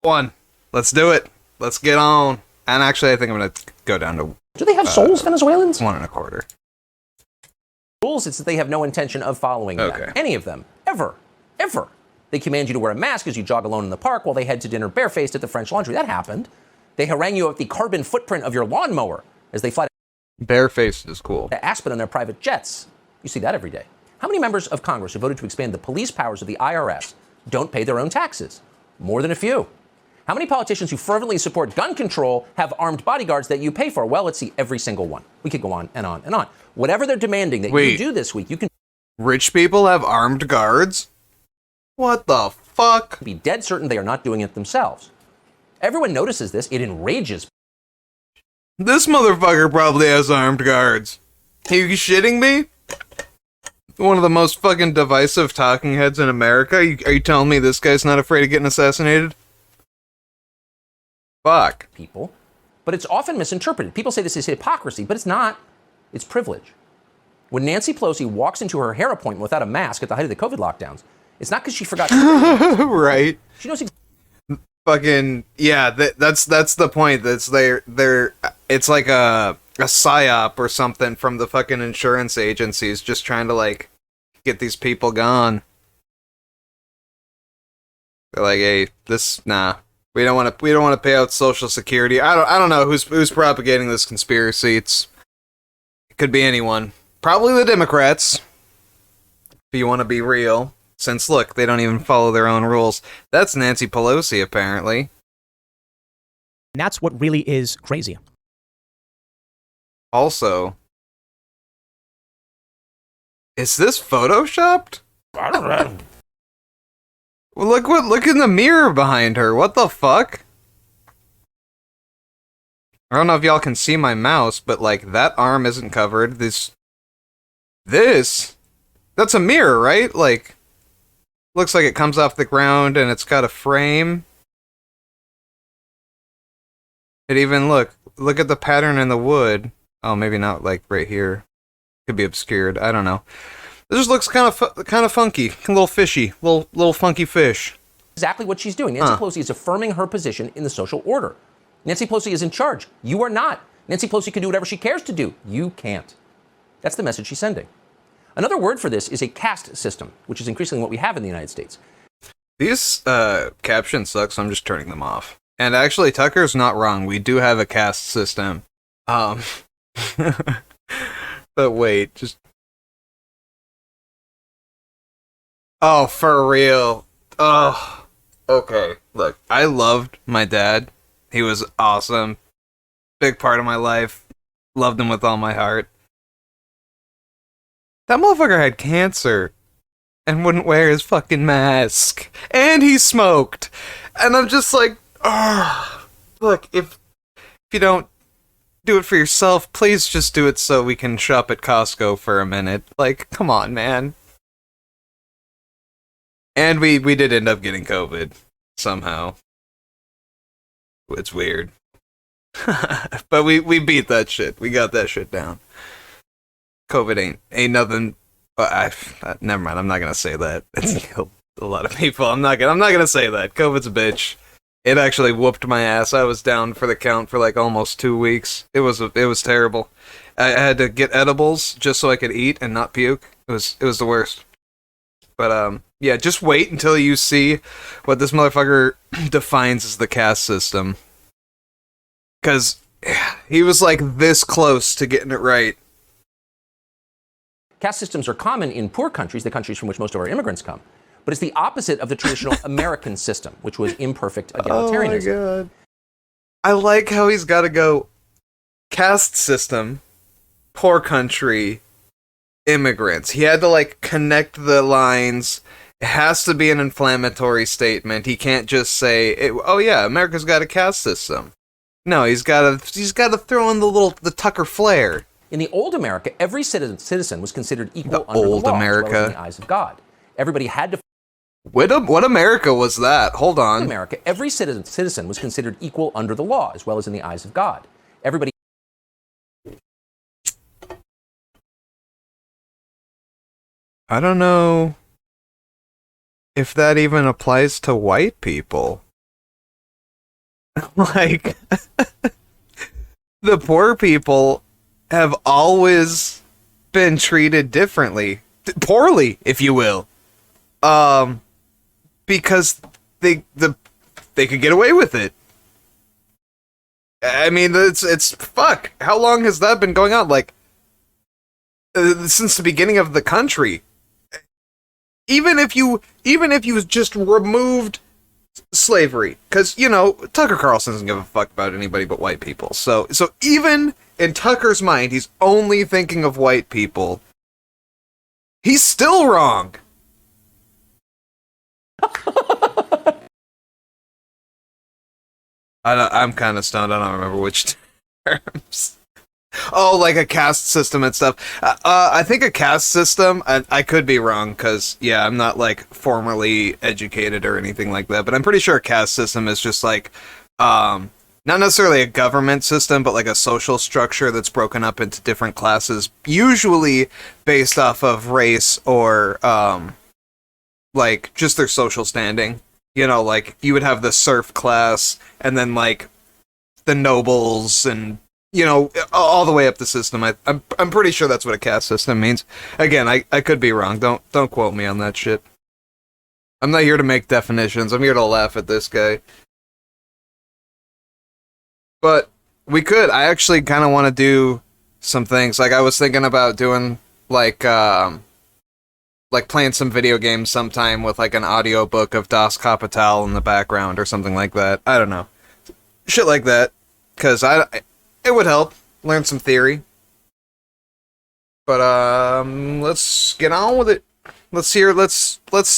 One. Let's do it. Let's get on. And actually, I think I'm going to go down to Do they have souls, Venezuelans? 1.25. Rules, it's that they have no intention of following them. Any of them. Ever. Ever. They command you to wear a mask as you jog alone in the park while they head to dinner barefaced at the French Laundry. That happened. They harangue you about the carbon footprint of your lawnmower as they fly Barefaced is cool. to Aspen on their private jets. You see that every day. How many members of Congress who voted to expand the police powers of the IRS don't pay their own taxes? More than a few. How many politicians who fervently support gun control have armed bodyguards that you pay for? Well, let's see every single one. We could go on and on and on. Whatever they're demanding that you do this week, you can... Rich people have armed guards? What the fuck? Be dead certain they are not doing it themselves. Everyone notices this. It enrages. This motherfucker probably has armed guards. Are you shitting me? One of the most fucking divisive talking heads in America? Are you telling me this guy's not afraid of getting assassinated? Fuck. People. But it's often misinterpreted. People say this is hypocrisy, but it's not. It's privilege. When Nancy Pelosi walks into her hair appointment without a mask at the height of the COVID lockdowns, it's not because she forgot to right. She knows fucking yeah, that's the point. That's they're it's like a psyop or something from the fucking insurance agencies just trying to like get these people gone. They're like, hey, we don't want to pay out Social Security. I don't know who's propagating this conspiracy. It could be anyone. Probably the Democrats. If you want to be real. Since, look, they don't even follow their own rules. That's Nancy Pelosi, apparently. And that's what really is crazy. Also, is this photoshopped? I don't know. Well, look in the mirror behind her. What the fuck? I don't know if y'all can see my mouse, but, like, that arm isn't covered. That's a mirror, right? Like... Looks like it comes off the ground and it's got a frame. It even look at the pattern in the wood. Oh, maybe not like right here. Could be obscured. I don't know. This just looks kind of funky, a little fishy, little funky fish. Exactly what she's doing. Nancy Pelosi is affirming her position in the social order. Nancy Pelosi is in charge. You are not. Nancy Pelosi can do whatever she cares to do. You can't. That's the message she's sending. Another word for this is a caste system, which is increasingly what we have in the United States. These captions suck, so I'm just turning them off. And actually, Tucker's not wrong. We do have a caste system. But wait, just... Oh, for real. Oh, okay. Look, I loved my dad. He was awesome. Big part of my life. Loved him with all my heart. That motherfucker had cancer and wouldn't wear his fucking mask. And he smoked. And I'm just like, oh, look, if you don't do it for yourself, please just do it so we can shop at Costco for a minute. Like, come on, man. And we did end up getting COVID somehow. It's weird. But we beat that shit. We got that shit down. COVID ain't nothing. Never mind. I'm not gonna say that. It's killed a lot of people. I'm not gonna say that. COVID's a bitch. It actually whooped my ass. I was down for the count for like almost 2 weeks. It was terrible. I had to get edibles just so I could eat and not puke. It was the worst. But yeah, just wait until you see what this motherfucker defines as the caste system. Because he was like this close to getting it right. Caste systems are common in poor countries, the countries from which most of our immigrants come. But it's the opposite of the traditional American system, which was imperfect egalitarianism. Oh my god. I like how he's got to go caste system, poor country, immigrants. He had to like connect the lines. It has to be an inflammatory statement. He can't just say, "Oh yeah, America's got a caste system." No, he's got to throw in the Tucker flair. In the old America, every citizen was considered equal under old the law, America. as well as in the eyes of God. Everybody had to... What America was that? Hold on. In America, every citizen was considered equal under the law, as well as in the eyes of God. Everybody... I don't know if that even applies to white people. Like, the poor people have always been treated differently, poorly, if you will, because they could get away with it. I mean, it's fuck. How long has that been going on? Like, since the beginning of the country. Even if you just removed slavery, because, you know, Tucker Carlson doesn't give a fuck about anybody but white people. So even in Tucker's mind, he's only thinking of white people. He's still wrong. I'm kind of stoned. I don't remember which terms. Oh, like a caste system and stuff. I think a caste system, I could be wrong, because, yeah, I'm not, like, formally educated or anything like that, but I'm pretty sure a caste system is just, like, not necessarily a government system, but, like, a social structure that's broken up into different classes, usually based off of race or, like, just their social standing. You know, like, you would have the serf class, and then, like, the nobles, and, you know, all the way up the system. I'm pretty sure that's what a caste system means. Again, I could be wrong. Don't quote me on that shit. I'm not here to make definitions. I'm here to laugh at this guy. But we could. I actually kind of want to do some things. Like, I was thinking about doing, like playing some video games sometime with, like, an audiobook of Das Kapital in the background or something like that. I don't know. Shit like that. Because it would help. Learn some theory. But, let's get on with it. Let's see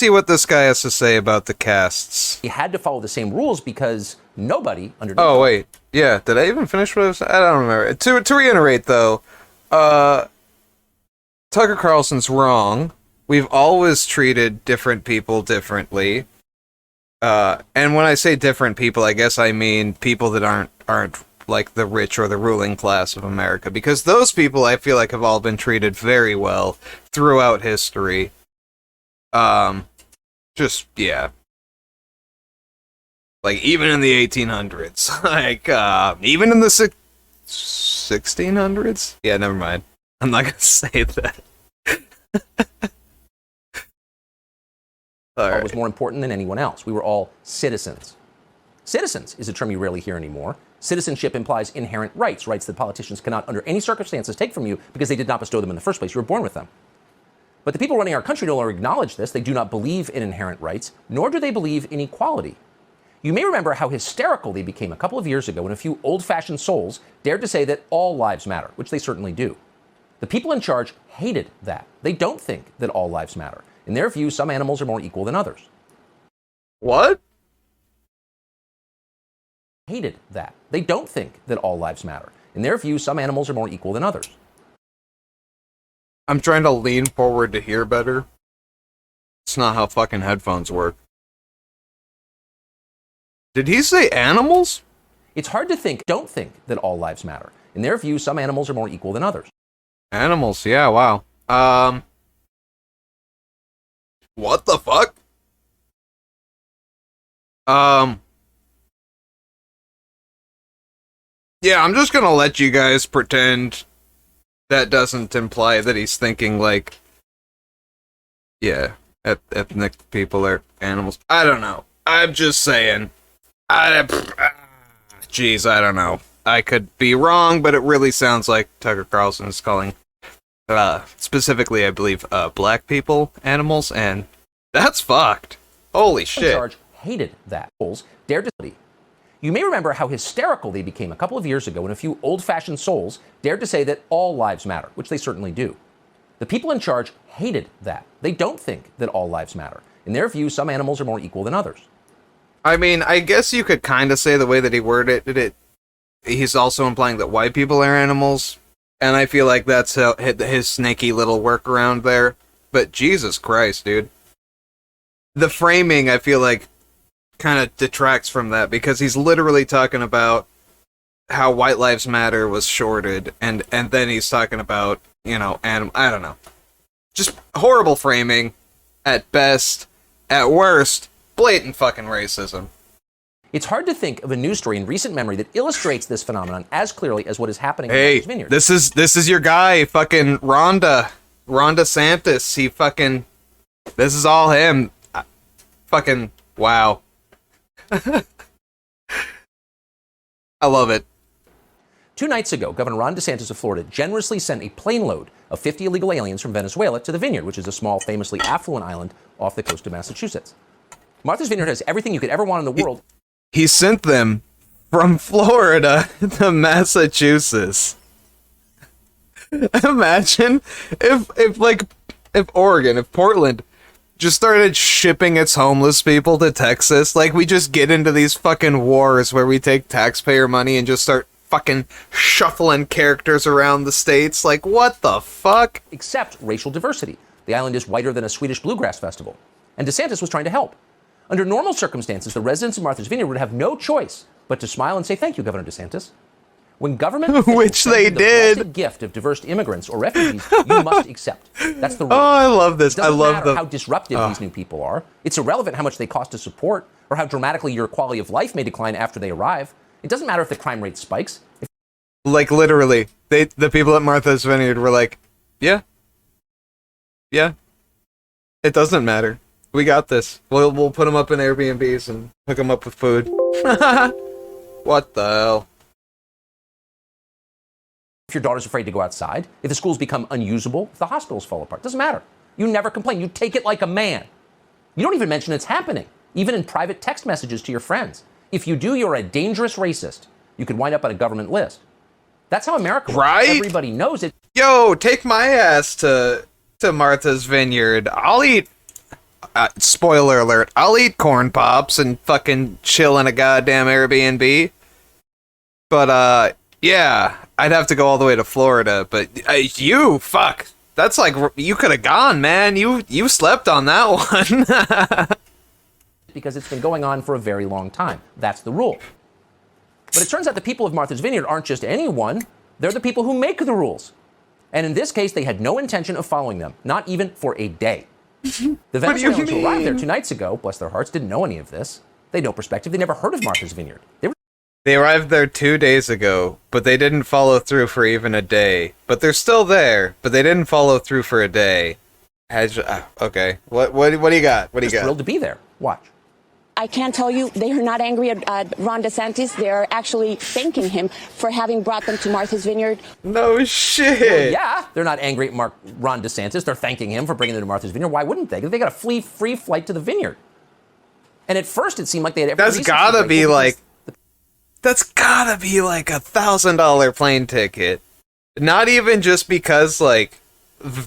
what this guy has to say about the castes. He had to follow the same rules because nobody under. Oh, wait. Yeah, did I even finish what I was... I don't remember. To reiterate, though, Tucker Carlson's wrong. We've always treated different people differently. And when I say different people, I guess I mean people that aren't like the rich or the ruling class of America, because those people, I feel like, have all been treated very well throughout history. Just, yeah. Like, even in the 1800s. Like, even in the 1600s? Yeah, never mind. I'm not gonna say that. Right. Was more important than anyone else. We were all citizens. Citizens is a term you rarely hear anymore. Citizenship implies inherent rights, rights that politicians cannot under any circumstances take from you because they did not bestow them in the first place. You were born with them. But the people running our country no longer acknowledge this. They do not believe in inherent rights, nor do they believe in equality. You may remember how hysterical they became a couple of years ago when a few old-fashioned souls dared to say that all lives matter, which they certainly do. The people in charge hated that. They don't think that all lives matter. In their view, some animals are more equal than others. What? Hated that. They don't think that all lives matter. In their view, some animals are more equal than others. I'm trying to lean forward to hear better. It's not how fucking headphones work. Did he say animals? It's hard to don't think that all lives matter. In their view, some animals are more equal than others. Animals, yeah, wow. What the fuck? Yeah, I'm just gonna let you guys pretend that doesn't imply that he's thinking, like, yeah, ethnic people are animals. I don't know. I'm just saying. Jeez, I don't know. I could be wrong, but it really sounds like Tucker Carlson is calling, specifically, I believe, black people animals, and that's fucked. Holy shit. Charge hated that. Dared to. You may remember how hysterical they became a couple of years ago when a few old-fashioned souls dared to say that all lives matter, which they certainly do. The people in charge hated that. They don't think that all lives matter. In their view, some animals are more equal than others. I mean, I guess you could kind of say the way that he worded it, he's also implying that white people are animals, and I feel like that's his snaky little workaround there. But Jesus Christ, dude. The framing, I feel like, kind of detracts from that, because he's literally talking about how White Lives Matter was shorted, and then he's talking about, you know, I don't know. Just horrible framing, at best. At worst, blatant fucking racism. It's hard to think of a news story in recent memory that illustrates this phenomenon as clearly as what is happening in Hey, Martha's Vineyard. this is your guy, fucking Ron DeSantis. He fucking, this is all him. Fucking, wow. I love it. 2 nights ago, Governor Ron DeSantis of Florida generously sent a plane load of 50 illegal aliens from Venezuela to the Vineyard, which is a small, famously affluent island off the coast of Massachusetts. Martha's Vineyard has everything you could ever want in the world. He sent them from Florida to Massachusetts. Imagine if Oregon, if Portland just started shipping its homeless people to Texas. Like, we just get into these fucking wars where we take taxpayer money and just start fucking shuffling characters around the states. Like, what the fuck? Except racial diversity. The island is whiter than a Swedish bluegrass festival. And DeSantis was trying to help. Under normal circumstances, the residents of Martha's Vineyard would have no choice but to smile and say, "Thank you, Governor DeSantis." When government which they did, the gift of diverse immigrants or refugees, you must accept. That's the rule. Oh, I love this. It doesn't I love matter how disruptive these new people are. It's irrelevant how much they cost to support or how dramatically your quality of life may decline after they arrive. It doesn't matter if the crime rate spikes. Like, literally, the people at Martha's Vineyard were like, yeah, it doesn't matter. We got this. We'll put them up in Airbnbs and hook them up with food. What the hell? If your daughter's afraid to go outside, if the schools become unusable, if the hospitals fall apart, doesn't matter. You never complain. You take it like a man. You don't even mention it's happening, even in private text messages to your friends. If you do, you're a dangerous racist. You could wind up on a government list. That's how America works. Right? Everybody knows it. Yo, take my ass to Martha's Vineyard. I'll eat. Spoiler alert, I'll eat corn pops and fucking chill in a goddamn Airbnb. But, yeah, I'd have to go all the way to Florida. But fuck. That's like, you could have gone, man. You slept on that one. Because it's been going on for a very long time. That's the rule. But it turns out the people of Martha's Vineyard aren't just anyone. They're the people who make the rules. And in this case, they had no intention of following them, not even for a day. The Venezuelans who arrived there 2 nights ago, bless their hearts, didn't know any of this. They had no perspective. They never heard of Martha's Vineyard. They arrived there 2 days ago, but they didn't follow through for even a day. But they're still there, but they didn't follow through for a day. Okay, what do you got? What do you got? Thrilled to be there. Watch. I can tell you they are not angry at Ron DeSantis. They're actually thanking him for having brought them to Martha's Vineyard. No shit. Well, yeah, they're not angry at Ron DeSantis. They're thanking him for bringing them to Martha's Vineyard. Why wouldn't they? They got a free flight to the vineyard. And at first, it seemed like they had every reason. That's gotta be like $1,000 plane ticket. Not even just because, like,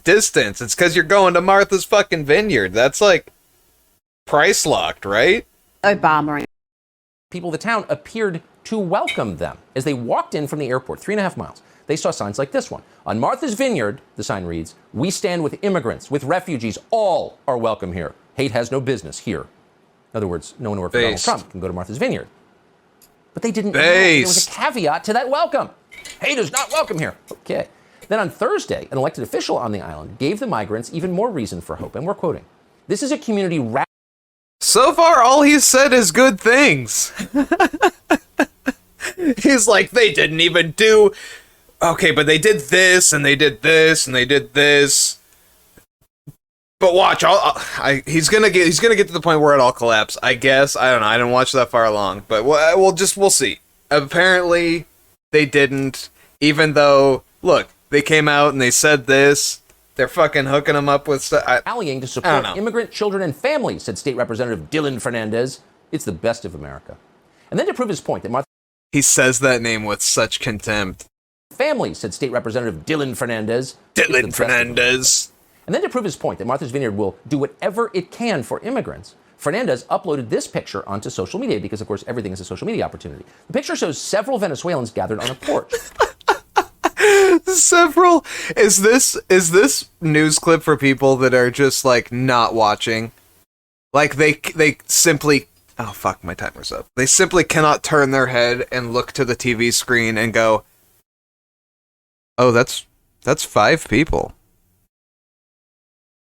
distance. It's because you're going to Martha's fucking Vineyard. That's like price locked, right? Obama. People of the town appeared to welcome them. As they walked in from the airport, 3.5 miles, they saw signs like this one. On Martha's Vineyard, the sign reads, "We stand with immigrants, with refugees. All are welcome here. Hate has no business here." In other words, no one who worked for Donald Trump can go to Martha's Vineyard. But they didn't know there was a caveat to that welcome. Hate is not welcome here. Okay. Then on Thursday, an elected official on the island gave the migrants even more reason for hope. And we're quoting, "This is a community..." So far, all he's said is good things. He's like, they didn't even do... Okay, but they did this, and they did this, and they did this. But watch, he's gonna get to the point where it all collapses. I guess. I don't know. I didn't watch that far along, but we'll see. Apparently, they didn't. Even though, look, they came out and they said this. They're fucking hooking them up with stuff. Rallying to support immigrant children and families, said State Representative Dylan Fernandez. It's the best of America. And then to prove his point that Martha... He says that name with such contempt. Families, said State Representative Dylan Fernandez. Dylan Fernandez. And then to prove his point that Martha's Vineyard will do whatever it can for immigrants, Fernandez uploaded this picture onto social media because, of course, everything is a social media opportunity. The picture shows several Venezuelans gathered on a porch. Several? Is this news clip for people that are just, like, not watching? Like, they simply... Oh, fuck, my timer's up. They simply cannot turn their head and look to the TV screen and go, "Oh, that's 5 people.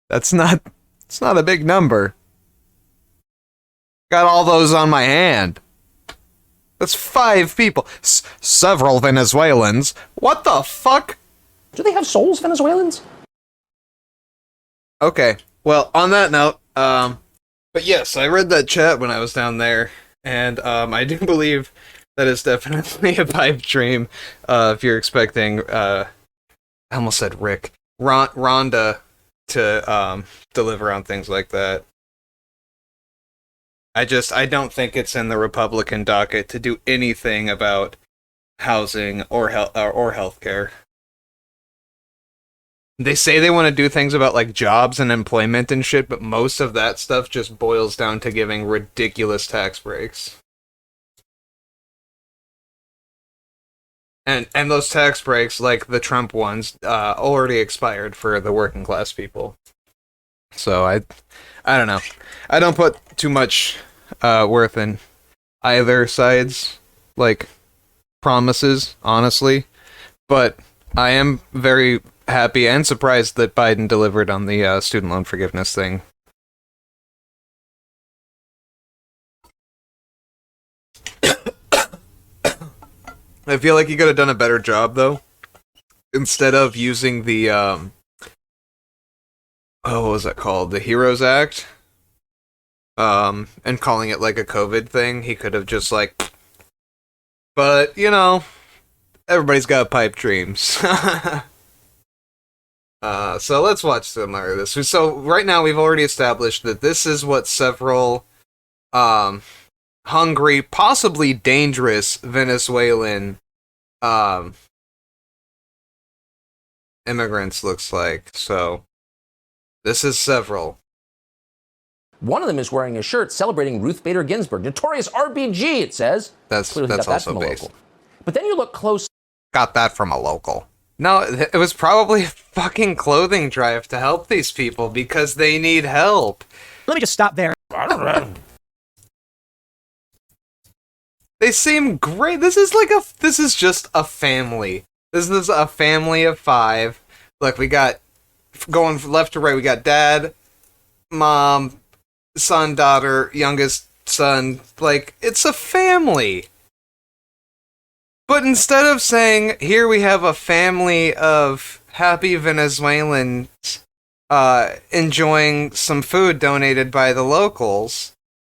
It's not a big number. Got all those on my hand." That's 5 people. Several Venezuelans. What the fuck? Do they have souls, Venezuelans? Okay. Well, on that note, but yes, I read that chat when I was down there, and I do believe that is definitely a pipe dream. If you're expecting, I almost said Rick, Rhonda to deliver on things like that. I don't think it's in the Republican docket to do anything about housing or healthcare. They say they want to do things about like jobs and employment and shit, but most of that stuff just boils down to giving ridiculous tax breaks. And those tax breaks, like the Trump ones, already expired for the working class people. So I don't know. I don't put too much worth in either side's like promises, honestly. But I am very happy and surprised that Biden delivered on the student loan forgiveness thing. I feel like he could have done a better job, though. Instead of using the, what was that called? The HEROES Act? And calling it like a COVID thing, he could have just like... But, you know, everybody's got pipe dreams. So let's watch some more of this. So right now we've already established that this is what several, hungry, possibly dangerous Venezuelan immigrants looks like. So this is several. One of them is wearing a shirt celebrating Ruth Bader Ginsburg, notorious RBG, it says. That's Clearly got that also from a based. local. But then you look close. Got that from a local. No, it was probably a fucking clothing drive to help these people because they need help. Let me just stop there. They seem great. This is just a family. This is a family of 5. Look, we got, going left to right, we got dad, mom, son, daughter, youngest son. Like, it's a family. But instead of saying, here we have a family of happy Venezuelans enjoying some food donated by the locals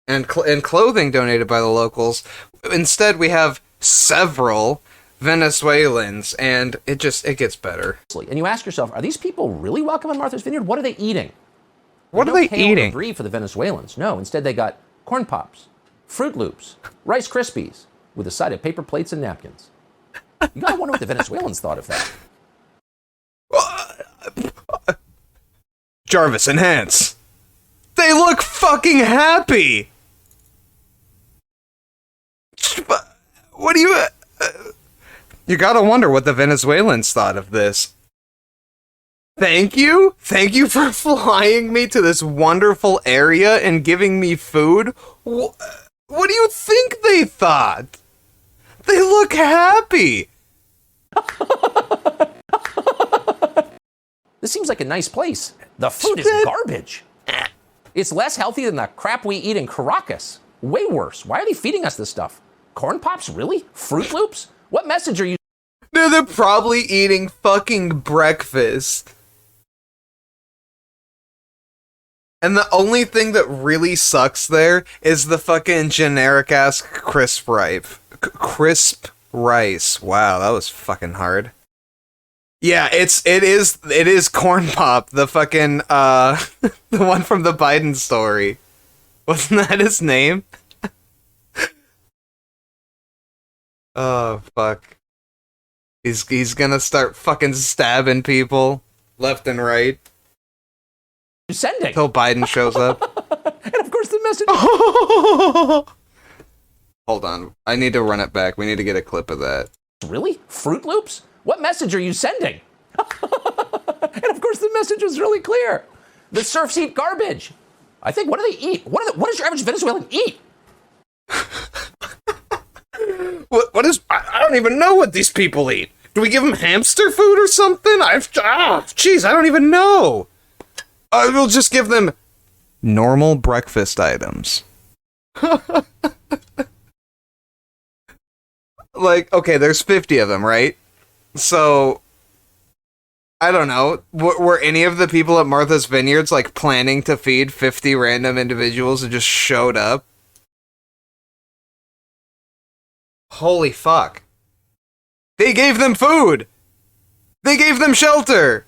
and clothing donated by the locals, instead we have several Venezuelans, and it gets better. And you ask yourself, are these people really welcome in Martha's Vineyard? What are they eating? What are they eating? No brie for the Venezuelans. No, instead they got corn pops, Fruit Loops, Rice Krispies, with a side of paper plates and napkins. You gotta wonder what the Venezuelans thought of that. Jarvis and Hans. They look fucking happy! What do you... you gotta wonder what the Venezuelans thought of this. Thank you? Thank you for flying me to this wonderful area and giving me food? What do you think they thought? They look happy! This seems like a nice place. The food is garbage. It's less healthy than the crap we eat in Caracas. Way worse. Why are they feeding us this stuff? Corn Pops, really? Fruit Loops? What message are you... No, they're probably eating fucking breakfast. And the only thing that really sucks there is the fucking generic-ass crisp rice. Wow, that was fucking hard. Yeah, it is Corn Pop, the fucking, the one from the Biden story. Wasn't that his name? Oh, fuck. He's gonna start fucking stabbing people left and right. Sending. Until Biden shows up. And of course the message... Hold on. I need to run it back. We need to get a clip of that. Really? Fruit Loops? What message are you sending? And of course the message was really clear. The serfs eat garbage. I think, what do they eat? What does your average Venezuelan eat? What is... I don't even know what these people eat. Do we give them hamster food or something? Jeez, I don't even know. I will just give them normal breakfast items. Like, okay, there's 50 of them, right? So, I don't know. Were any of the people at Martha's Vineyards, like, planning to feed 50 random individuals who just showed up? Holy fuck. They gave them food! They gave them shelter!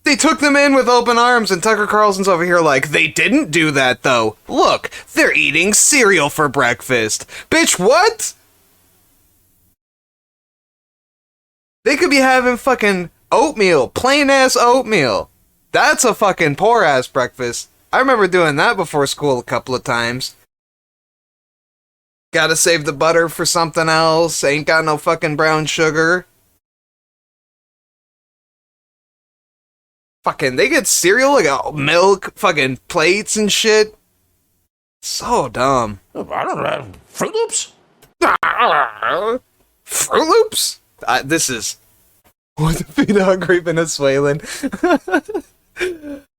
They took them in with open arms, and Tucker Carlson's over here like, they didn't do that, though. Look, they're eating cereal for breakfast. Bitch, what? They could be having fucking oatmeal, plain-ass oatmeal. That's a fucking poor-ass breakfast. I remember doing that before school a couple of times. Gotta save the butter for something else. Ain't got no fucking brown sugar. Fucking, they get cereal, like milk, fucking plates and shit. So dumb. I don't know. Fruit Loops? Fruit Loops? This is... Want to feed a hungry Venezuelan.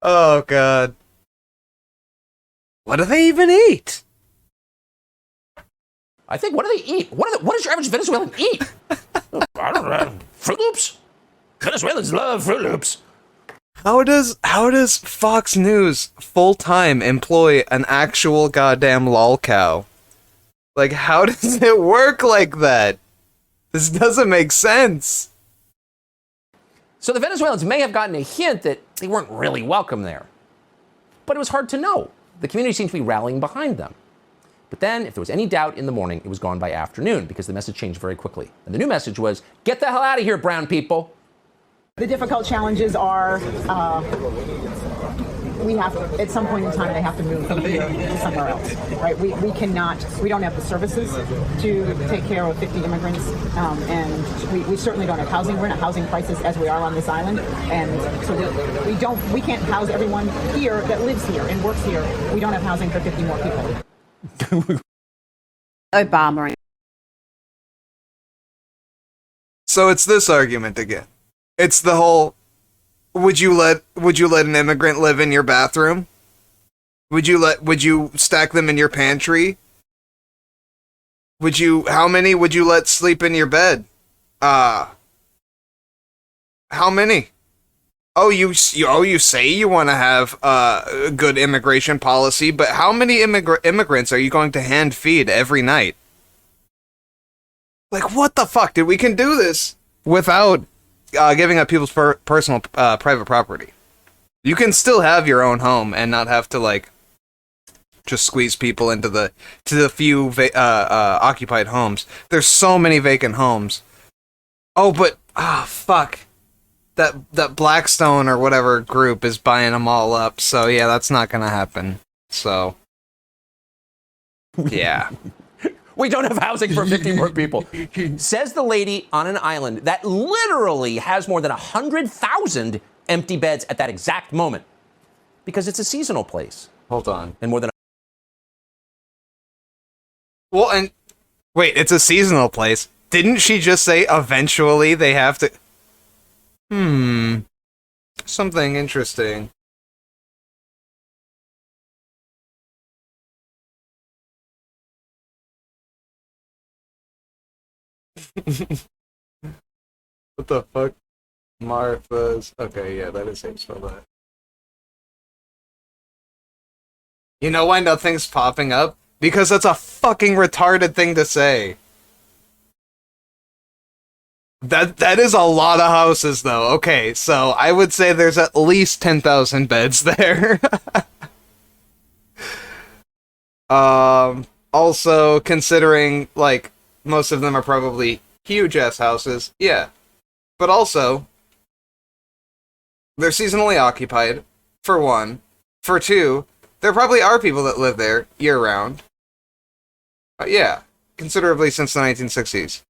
Oh, God. What do they even eat? I think, what do they eat? What does your average Venezuelan eat? I don't know. Fruit Loops? Venezuelans love Fruit Loops. How does Fox News full-time employ an actual goddamn lol cow? Like, how does it work like that? This doesn't make sense. So the Venezuelans may have gotten a hint that they weren't really welcome there. But it was hard to know. The community seemed to be rallying behind them. But then, if there was any doubt in the morning, it was gone by afternoon because the message changed very quickly. And the new message was, get the hell out of here, brown people. The difficult challenges are, we have to, at some point in time, they have to move from here to somewhere else, right? We don't have the services to take care of 50 immigrants, and we certainly don't have housing. We're in a housing crisis as we are on this island, and so we can't house everyone here that lives here and works here. We don't have housing for 50 more people. Obama. So it's this argument again. It's the whole, would you let an immigrant live in your bathroom? Would you stack them in your pantry? How many would you let sleep in your bed? How many? Oh, you say you want to have a good immigration policy, but how many immigrants are you going to hand feed every night? Like, what the fuck, dude? We can do this without giving up people's personal private property. You can still have your own home and not have to, like, just squeeze people into the few occupied homes. There's so many vacant homes. Oh, but fuck, that Blackstone or whatever group is buying them all up. So yeah, that's not gonna happen. So yeah. We don't have housing for 50 more people. Says the lady on an island that literally has more than 100,000 empty beds at that exact moment. Because it's a seasonal place. Hold on. And more than... Well, and... Wait, it's a seasonal place. Didn't she just say eventually they have to... Something interesting. What the fuck? Martha's... Okay, yeah, that is how you spell that. You know why nothing's popping up? Because that's a fucking retarded thing to say. That is a lot of houses, though. Okay, so I would say there's at least 10,000 beds there. Also, considering, like, most of them are probably huge-ass houses, yeah. But also, they're seasonally occupied, for one. For two, there probably are people that live there year-round. Yeah, considerably since the 1960s.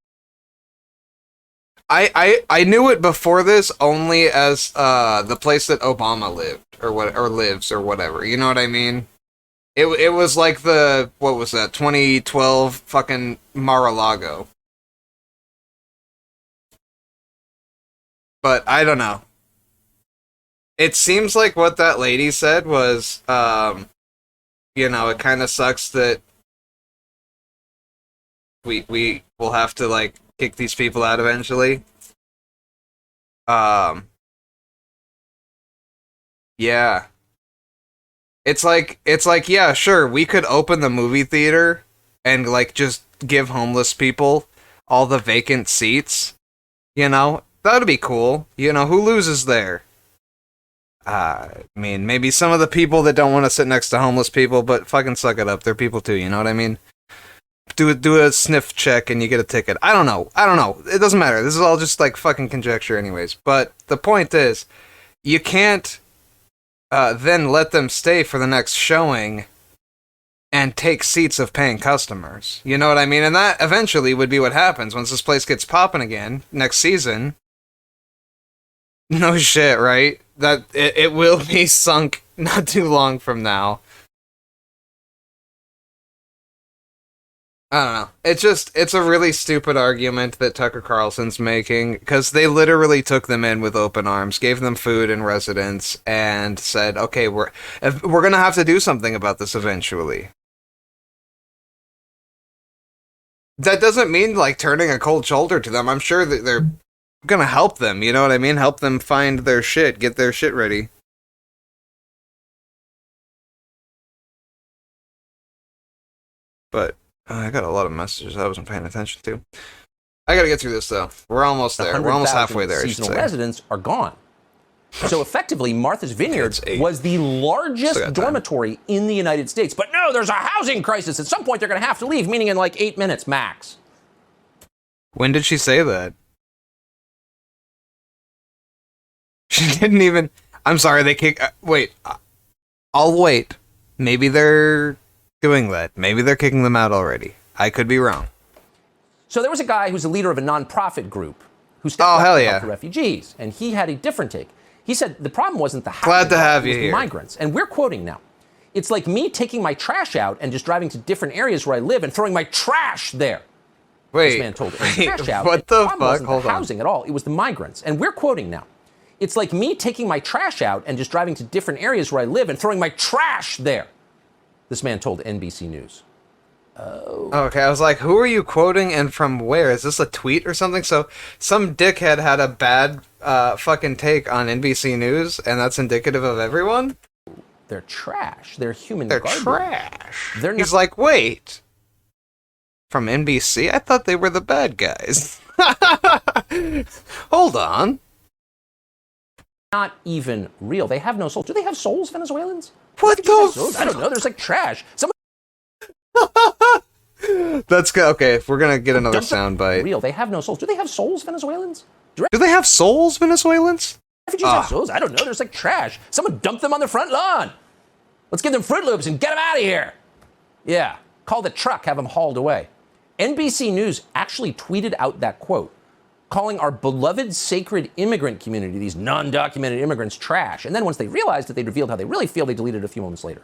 I knew it before this only as the place that Obama lived or lives or whatever. You know what I mean? It was like the, what was that, 2012 fucking Mar-a-Lago. But I don't know. It seems like what that lady said was, you know, it kind of sucks that we will have to, like, kick these people out eventually. Yeah. It's like, yeah, sure, we could open the movie theater and, like, just give homeless people all the vacant seats. You know? That'd be cool. You know, who loses there? I mean, maybe some of the people that don't want to sit next to homeless people, but fucking suck it up. They're people too, you know what I mean? Do a sniff check and you get a ticket. I don't know. It doesn't matter. This is all just, like, fucking conjecture anyways. But the point is, you can't then let them stay for the next showing and take seats of paying customers. You know what I mean? And that eventually would be what happens once this place gets popping again next season. No shit, right? That it will be sunk not too long from now. I don't know. It's a really stupid argument that Tucker Carlson's making, because they literally took them in with open arms, gave them food and residence, and said, okay, we're gonna have to do something about this eventually. That doesn't mean, like, turning a cold shoulder to them. I'm sure that they're gonna help them, you know what I mean? Help them find their shit, get their shit ready. But I got a lot of messages I wasn't paying attention to. I gotta get through this, though. We're almost there. We're almost halfway there, I should seasonal say. residents are gone. So effectively, Martha's Vineyard was the largest dormitory in the United States. But no, there's a housing crisis. At some point, they're going to have to leave, meaning in like 8 minutes max. When did she say that? She didn't even... I'm sorry, they kick... wait. I'll wait. Maybe they're doing that. Maybe they're kicking them out already. I could be wrong. So there was a guy who's the leader of a nonprofit group who stepped up to help the refugees, and he had a different take. He said the problem wasn't the housing, glad to have you here. Migrants. And we're quoting now. It's like me taking my trash out and just driving to different areas where I live and throwing my trash there. Wait, this man told trash out. What the fuck? Wasn't Hold the on. housing at all. It was the migrants. And we're quoting now. It's like me taking my trash out and just driving to different areas where I live and throwing my trash there. This man told NBC News. Okay, I was like, who are you quoting and from where? Is this a tweet or something? So some dickhead had a bad fucking take on NBC News, and that's indicative of everyone? They're trash. They're human They're garbage. trash. They're He's like, wait. From NBC? I thought they were the bad guys. Hold on. Not even real. They have no souls. Do they have souls, Venezuelans? What the I don't know. There's like trash. That's good. Okay, if we're gonna get another soundbite. Real. They have no souls. Do they have souls, Venezuelans? Do they have souls, Venezuelans? Refugees have souls? I don't know. There's like trash. Someone dumped them on the front lawn. Let's give them Fruit Loops and get them out of here. Yeah. Call the truck, have them hauled away. NBC News actually tweeted out that quote, calling our beloved sacred immigrant community, these non-documented immigrants, trash. And then once they realized that they'd revealed how they really feel, they deleted it a few moments later.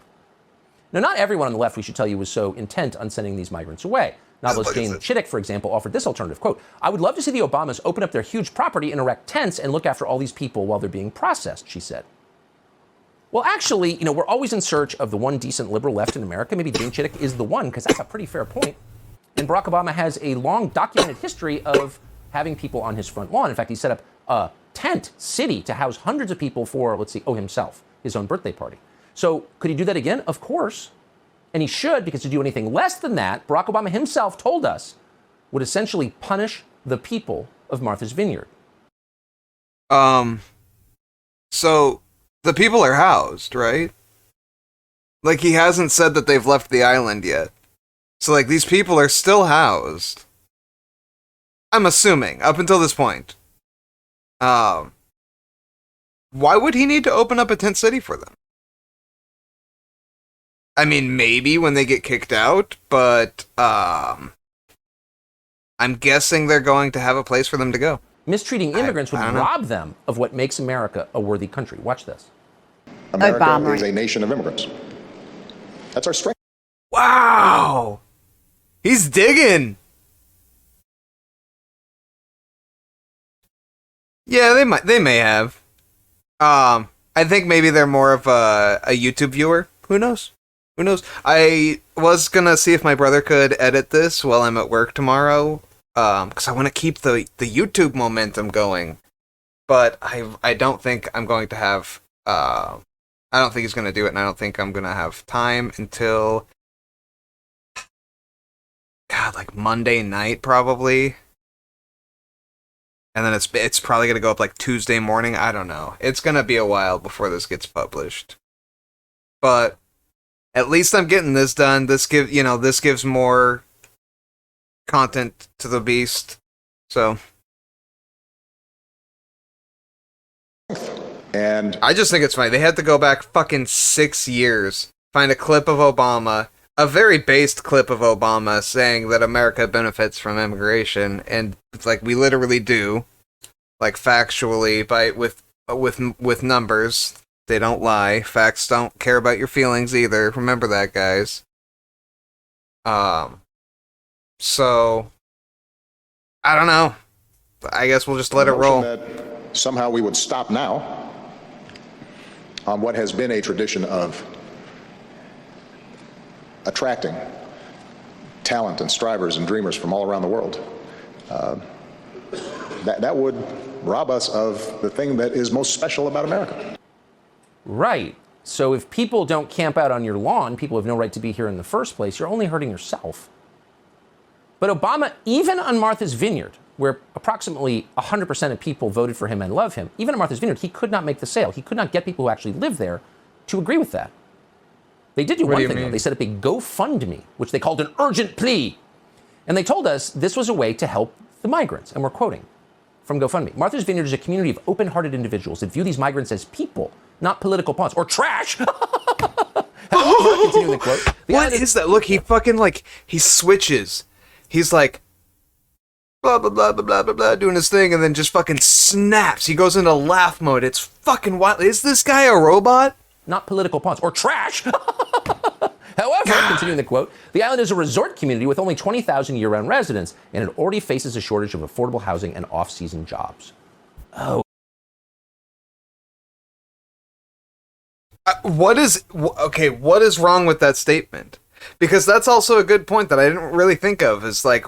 Now, not everyone on the left, we should tell you, was so intent on sending these migrants away. Novelist Jane Chittick, for example, offered this alternative quote, I would love to see the Obamas open up their huge property and erect tents and look after all these people while they're being processed, she said. Well, actually, we're always in search of the one decent liberal left in America. Maybe Jane Chittick is the one, because that's a pretty fair point. And Barack Obama has a long documented history of having people on his front lawn. In fact, he set up a tent city to house hundreds of people for, himself, his own birthday party. So could he do that again? Of course. And he should, because to do anything less than that, Barack Obama himself told us, would essentially punish the people of Martha's Vineyard. So the people are housed, right? Like, he hasn't said that they've left the island yet. So, like, these people are still housed. I'm assuming, up until this point. Why would he need to open up a tent city for them? I mean, maybe when they get kicked out, but I'm guessing they're going to have a place for them to go. Mistreating immigrants would rob them of what makes America a worthy country. Watch this. America is a nation of immigrants. That's our strength. Wow! He's digging! Yeah, they may have. I think maybe they're more of a YouTube viewer. Who knows? Who knows? I was gonna see if my brother could edit this while I'm at work tomorrow. because I want to keep the YouTube momentum going. But I don't think I'm going to have. I don't think he's going to do it, and I don't think I'm going to have time until, God, like Monday night probably. And then it's probably going to go up like Tuesday morning. I don't know. It's going to be a while before this gets published. But at least I'm getting this done. This gives more content to the beast. So And I just think it's funny. They had to go back fucking 6 years, find a clip of Obama, a very based clip of Obama saying that America benefits from immigration, and it's like we literally do, like factually, with numbers. They don't lie. Facts don't care about your feelings either. Remember that, guys. So I don't know. I guess we'll just let it roll. that somehow we would stop now on what has been a tradition of attracting talent and strivers and dreamers from all around the world. That would rob us of the thing that is most special about America. Right. So if people don't camp out on your lawn, people have no right to be here in the first place. You're only hurting yourself. But Obama, even on Martha's Vineyard, where approximately 100% of people voted for him and love him, even on Martha's Vineyard, he could not make the sale. He could not get people who actually live there to agree with that. They did do one thing, though. They set up a GoFundMe, which they called an urgent plea. And they told us this was a way to help the migrants. And we're quoting from GoFundMe. Martha's Vineyard is a community of open-hearted individuals that view these migrants as people, not political pawns or trash. Continuing the quote. What is that? Look, he fucking he switches. He's like, blah, blah, blah, blah, blah, blah, blah, doing his thing, and then just fucking snaps. He goes into laugh mode. It's fucking wild. Is this guy a robot? Not political pawns or trash. However, continuing the quote, the island is a resort community with only 20,000 year-round residents, and it already faces a shortage of affordable housing and off-season jobs. Oh. What is wrong with that statement? Because that's also a good point that I didn't really think of, is like,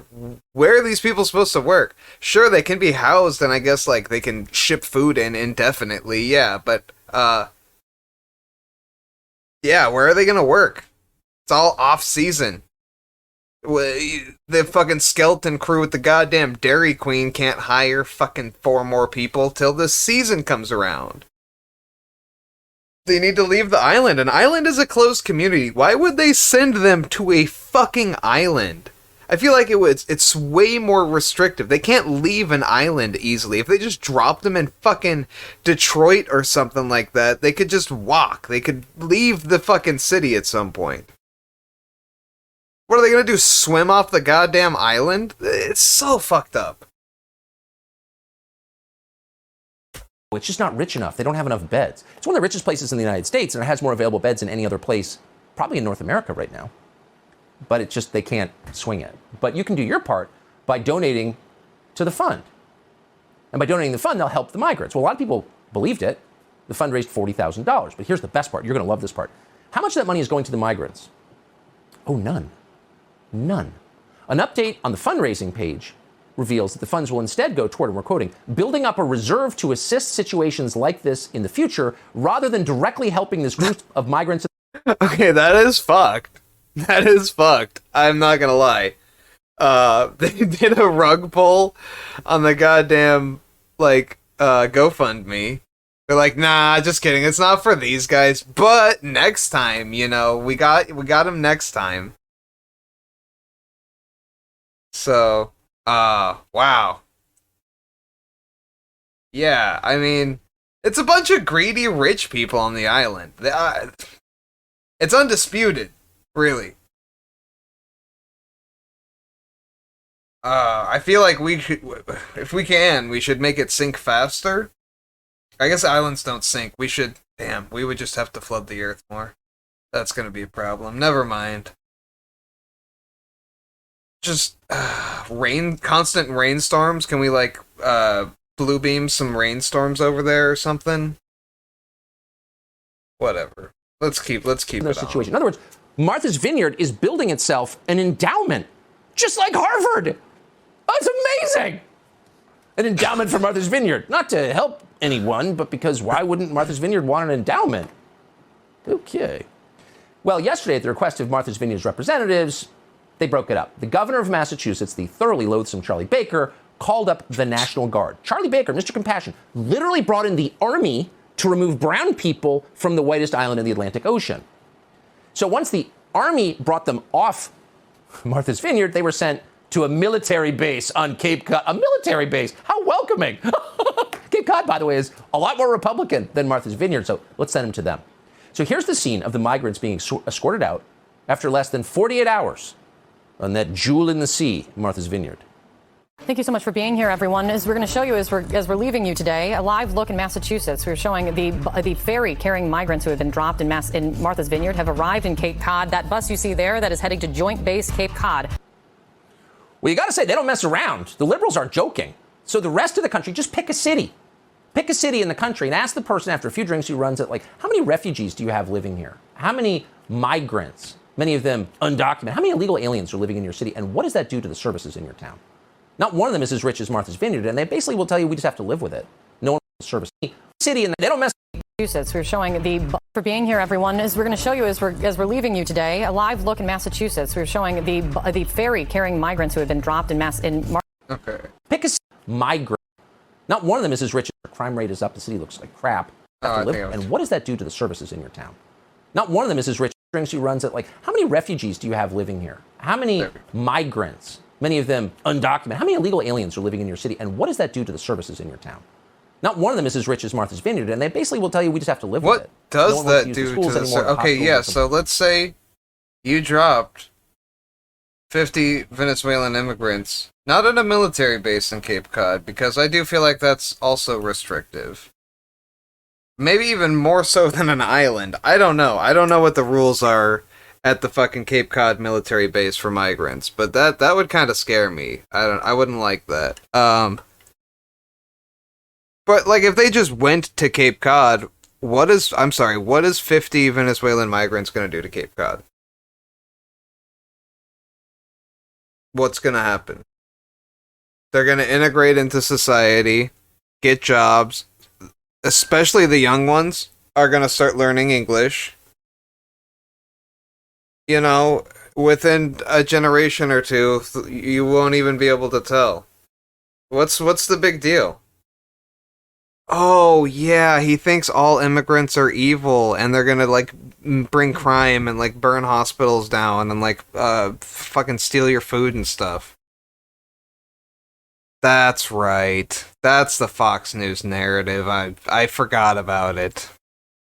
where are these people supposed to work? Sure, they can be housed, and I guess like they can ship food in indefinitely, yeah, but yeah, where are they gonna work? It's all off season. The fucking skeleton crew with the goddamn Dairy Queen can't hire fucking 4 more people till the season comes around. They need to leave the island. An island is a closed community. Why would they send them to a fucking island? I feel like it's way more restrictive. They can't leave an island easily. If they just dropped them in fucking Detroit or something like that, they could just walk. They could leave the fucking city at some point. What are they gonna do, swim off the goddamn island? It's so fucked up. It's just not rich enough. They don't have enough beds. It's one of the richest places in the United States, and it has more available beds than any other place, probably in North America right now. But it's just they can't swing it. But you can do your part by donating to the fund. And by donating the fund, they'll help the migrants. Well, a lot of people believed it. The fund raised $40,000. But here's the best part. You're going to love this part. How much of that money is going to the migrants? Oh, none. None. An update on the fundraising page reveals that the funds will instead go toward, and we're quoting, building up a reserve to assist situations like this in the future, rather than directly helping this group of migrants. Okay, that is fucked. That is fucked. I'm not gonna lie. They did a rug pull on the goddamn, GoFundMe. They're like, nah, just kidding. It's not for these guys. But next time, we got them next time. So, wow. Yeah, I mean, it's a bunch of greedy rich people on the island. It's undisputed, really. I feel like we should, if we can, we should make it sink faster. I guess islands don't sink. We would just have to flood the earth more. That's gonna be a problem. Never mind. Just constant rainstorms. Can we blue beam some rainstorms over there or something? Whatever. Let's keep it situation. In other words, Martha's Vineyard is building itself an endowment, just like Harvard. Oh, it's amazing. An endowment for Martha's Vineyard. Not to help anyone, but because why wouldn't Martha's Vineyard want an endowment? Okay. Well, yesterday, at the request of Martha's Vineyard's representatives, they broke it up. The governor of Massachusetts, the thoroughly loathsome Charlie Baker, called up the National Guard. Charlie Baker, Mr. Compassion, literally brought in the army to remove brown people from the whitest island in the Atlantic Ocean. So once the army brought them off Martha's Vineyard, they were sent to a military base on Cape Cod. A military base? How welcoming. Cape Cod, by the way, is a lot more Republican than Martha's Vineyard, so let's send them to them. So here's the scene of the migrants being escorted out after less than 48 hours on that jewel in the sea, Martha's Vineyard. Thank you so much for being here, everyone. As we're going to show you as we're leaving you today, a live look in Massachusetts. We're showing the ferry carrying migrants who have been dropped in Martha's Vineyard have arrived in Cape Cod. That bus you see there, that is heading to Joint Base Cape Cod. Well, you got to say, they don't mess around. The liberals aren't joking. So the rest of the country, just pick a city. Pick a city in the country and ask the person after a few drinks who runs it, like, how many refugees do you have living here? How many migrants, many of them undocumented? How many illegal aliens are living in your city? And what does that do to the services in your town? Not one of them is as rich as Martha's Vineyard, and they basically will tell you we just have to live with it. No one will service the city, and they don't mess. Massachusetts. We're showing for being here, everyone. As we're going to show you as we're leaving you today, a live look in Massachusetts. We're showing the ferry carrying migrants who have been dropped in Okay. Pick a migrant. Not one of them is as rich as the crime rate is up. The city looks like crap. And what does that do to the services in your town? Not one of them is as rich as drinks who runs it. Like, how many refugees do you have living here? How many migrants? Many of them undocumented. How many illegal aliens are living in your city? And what does that do to the services in your town? Not one of them is as rich as Martha's Vineyard, and they basically will tell you we just have to live with it. What does that do to the Okay, yeah, so let's say you dropped 50 Venezuelan immigrants, not at a military base in Cape Cod, because I do feel like that's also restrictive. Maybe even more so than an island. I don't know. I don't know what the rules are at the fucking Cape Cod military base for migrants, but that would kind of scare me. I wouldn't like that. But like if they just went to Cape Cod, what is 50 Venezuelan migrants going to do to Cape Cod? What's going to happen? They're going to integrate into society, get jobs, especially the young ones are going to start learning English. You know, within a generation or two, you won't even be able to tell. What's the big deal? Oh, yeah, he thinks all immigrants are evil, and they're gonna, like, bring crime and, like, burn hospitals down and, like, fucking steal your food and stuff. That's right. That's the Fox News narrative. I forgot about it.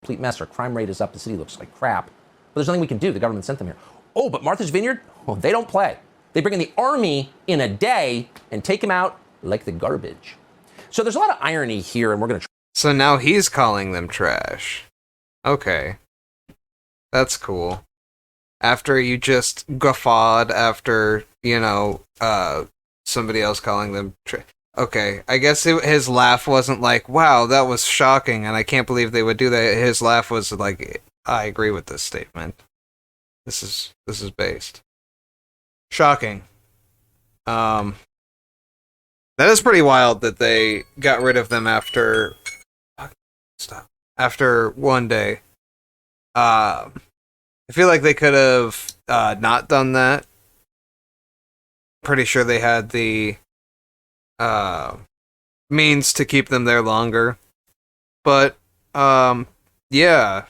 Complete mess. Our crime rate is up. The city looks like crap. But there's nothing we can do. The government sent them here. Oh, but Martha's Vineyard? Oh, they don't play. They bring in the army in a day and take them out like the garbage. So there's a lot of irony here, and we're going to... So now he's calling them trash. Okay. That's cool. After you just guffawed after, you know, somebody else calling them trash. Okay, I guess his laugh wasn't like, wow, that was shocking, and I can't believe they would do that. His laugh was like, I agree with this statement. This is based. Shocking. That is pretty wild that they got rid of them after one day. I feel like they could have not done that. Pretty sure they had the means to keep them there longer. But yeah.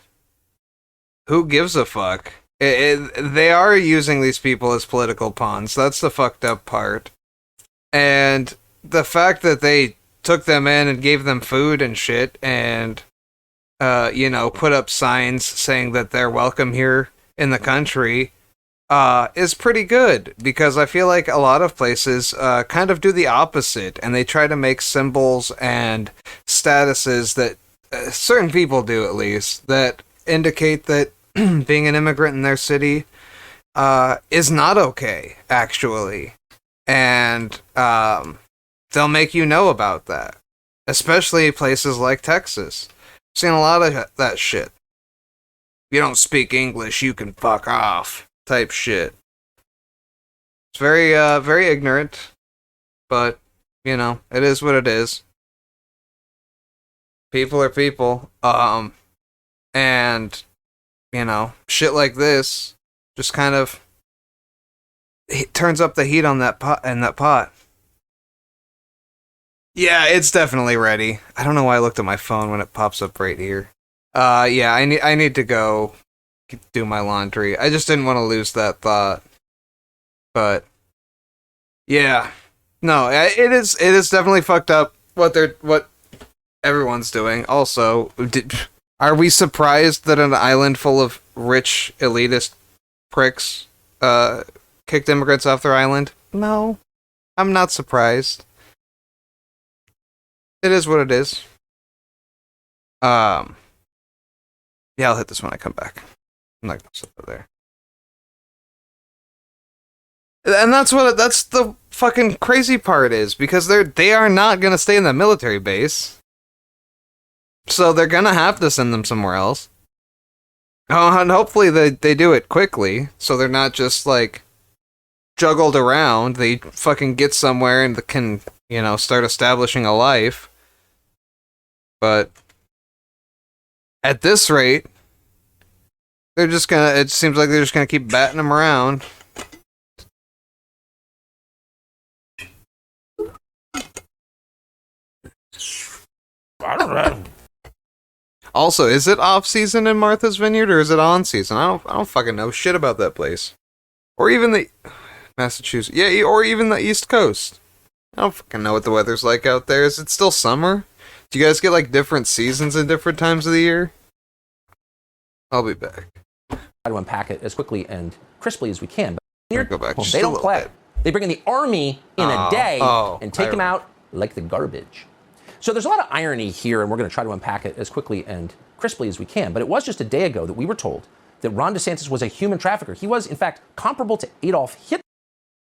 Who gives a fuck? They are using these people as political pawns. That's the fucked up part. And the fact that they took them in and gave them food and shit and, you know, put up signs saying that they're welcome here in the country is pretty good. Because I feel like a lot of places kind of do the opposite. And they try to make symbols and statuses that certain people do, at least, that indicate that being an immigrant in their city is not okay, actually. And they'll make you know about that. Especially places like Texas. I've seen a lot of that shit. If you don't speak English, you can fuck off. Type shit. It's very, very ignorant. but, you know, it is what it is. People are people. And, you know, shit like this just kind of turns up the heat on that pot. Yeah, it's definitely ready. I don't know why I looked at my phone when it pops up right here. Yeah, I need to go do my laundry. I just didn't want to lose that thought. But yeah. No, it is definitely fucked up what everyone's doing. Also, are we surprised that an island full of rich elitist pricks kicked immigrants off their island? No. I'm not surprised. It is what it is. Yeah, I'll hit this when I come back. I'm not gonna sit there. And that's the fucking crazy part is, because they are not gonna stay in the military base. So they're gonna have to send them somewhere else. Oh, and hopefully they do it quickly, so they're not just like juggled around. They fucking get somewhere and can, you know, start establishing a life. But at this rate, it seems like they're just gonna keep batting them around. I don't know. Also, is it off season in Martha's Vineyard or is it on season? I don't fucking know shit about that place. Or even the Massachusetts. Yeah, or even the East Coast. I don't fucking know what the weather's like out there. Is it still summer? Do you guys get like different seasons in different times of the year? I'll be back. Try to unpack it as quickly and crisply as we can. But go back. They don't play. They bring in the army in a day and take them remember. out like the garbage. So there's a lot of irony here, and we're going to try to unpack it as quickly and crisply as we can. But it was just a day ago that we were told that Ron DeSantis was a human trafficker. He was, in fact, comparable to Adolf Hitler.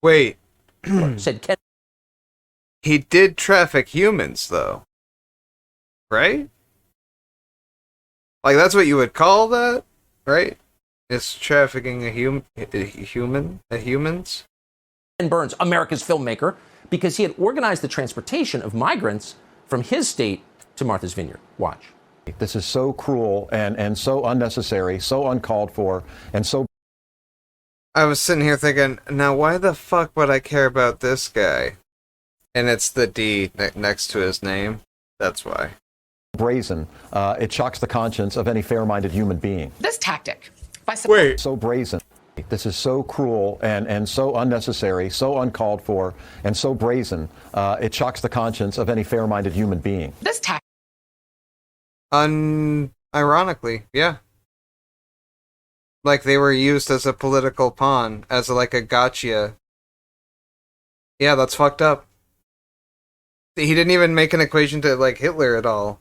Wait. Said Ken. He did traffic humans, though. Right? Like, that's what you would call that? Right? It's trafficking a humans? Ken Burns, America's filmmaker, because he had organized the transportation of migrants from his state to Martha's Vineyard. Watch. This is so cruel and so unnecessary, so uncalled for, and so... I was sitting here thinking, now why the fuck would I care about this guy? And it's the D next to his name. That's why. brazen. It shocks the conscience of any fair-minded human being. This tactic... Wait. So brazen. This is so cruel and so unnecessary, so uncalled for, and so brazen. It shocks the conscience of any fair-minded human being. This tactic... Ironically, yeah. Like they were used as a political pawn, as like a gotcha. Yeah, that's fucked up. He didn't even make an equation to like Hitler at all.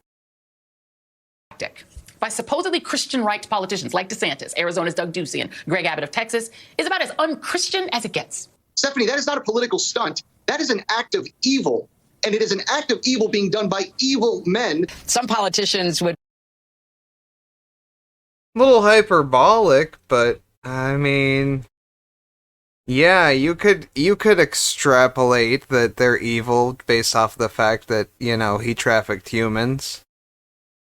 By supposedly Christian right politicians like DeSantis, Arizona's Doug Ducey, and Greg Abbott of Texas is about as unchristian as it gets. Stephanie, that is not a political stunt. That is an act of evil. And it is an act of evil being done by evil men. Some politicians would... A little hyperbolic, but I mean, yeah, you could extrapolate that they're evil based off the fact that, you know, he trafficked humans.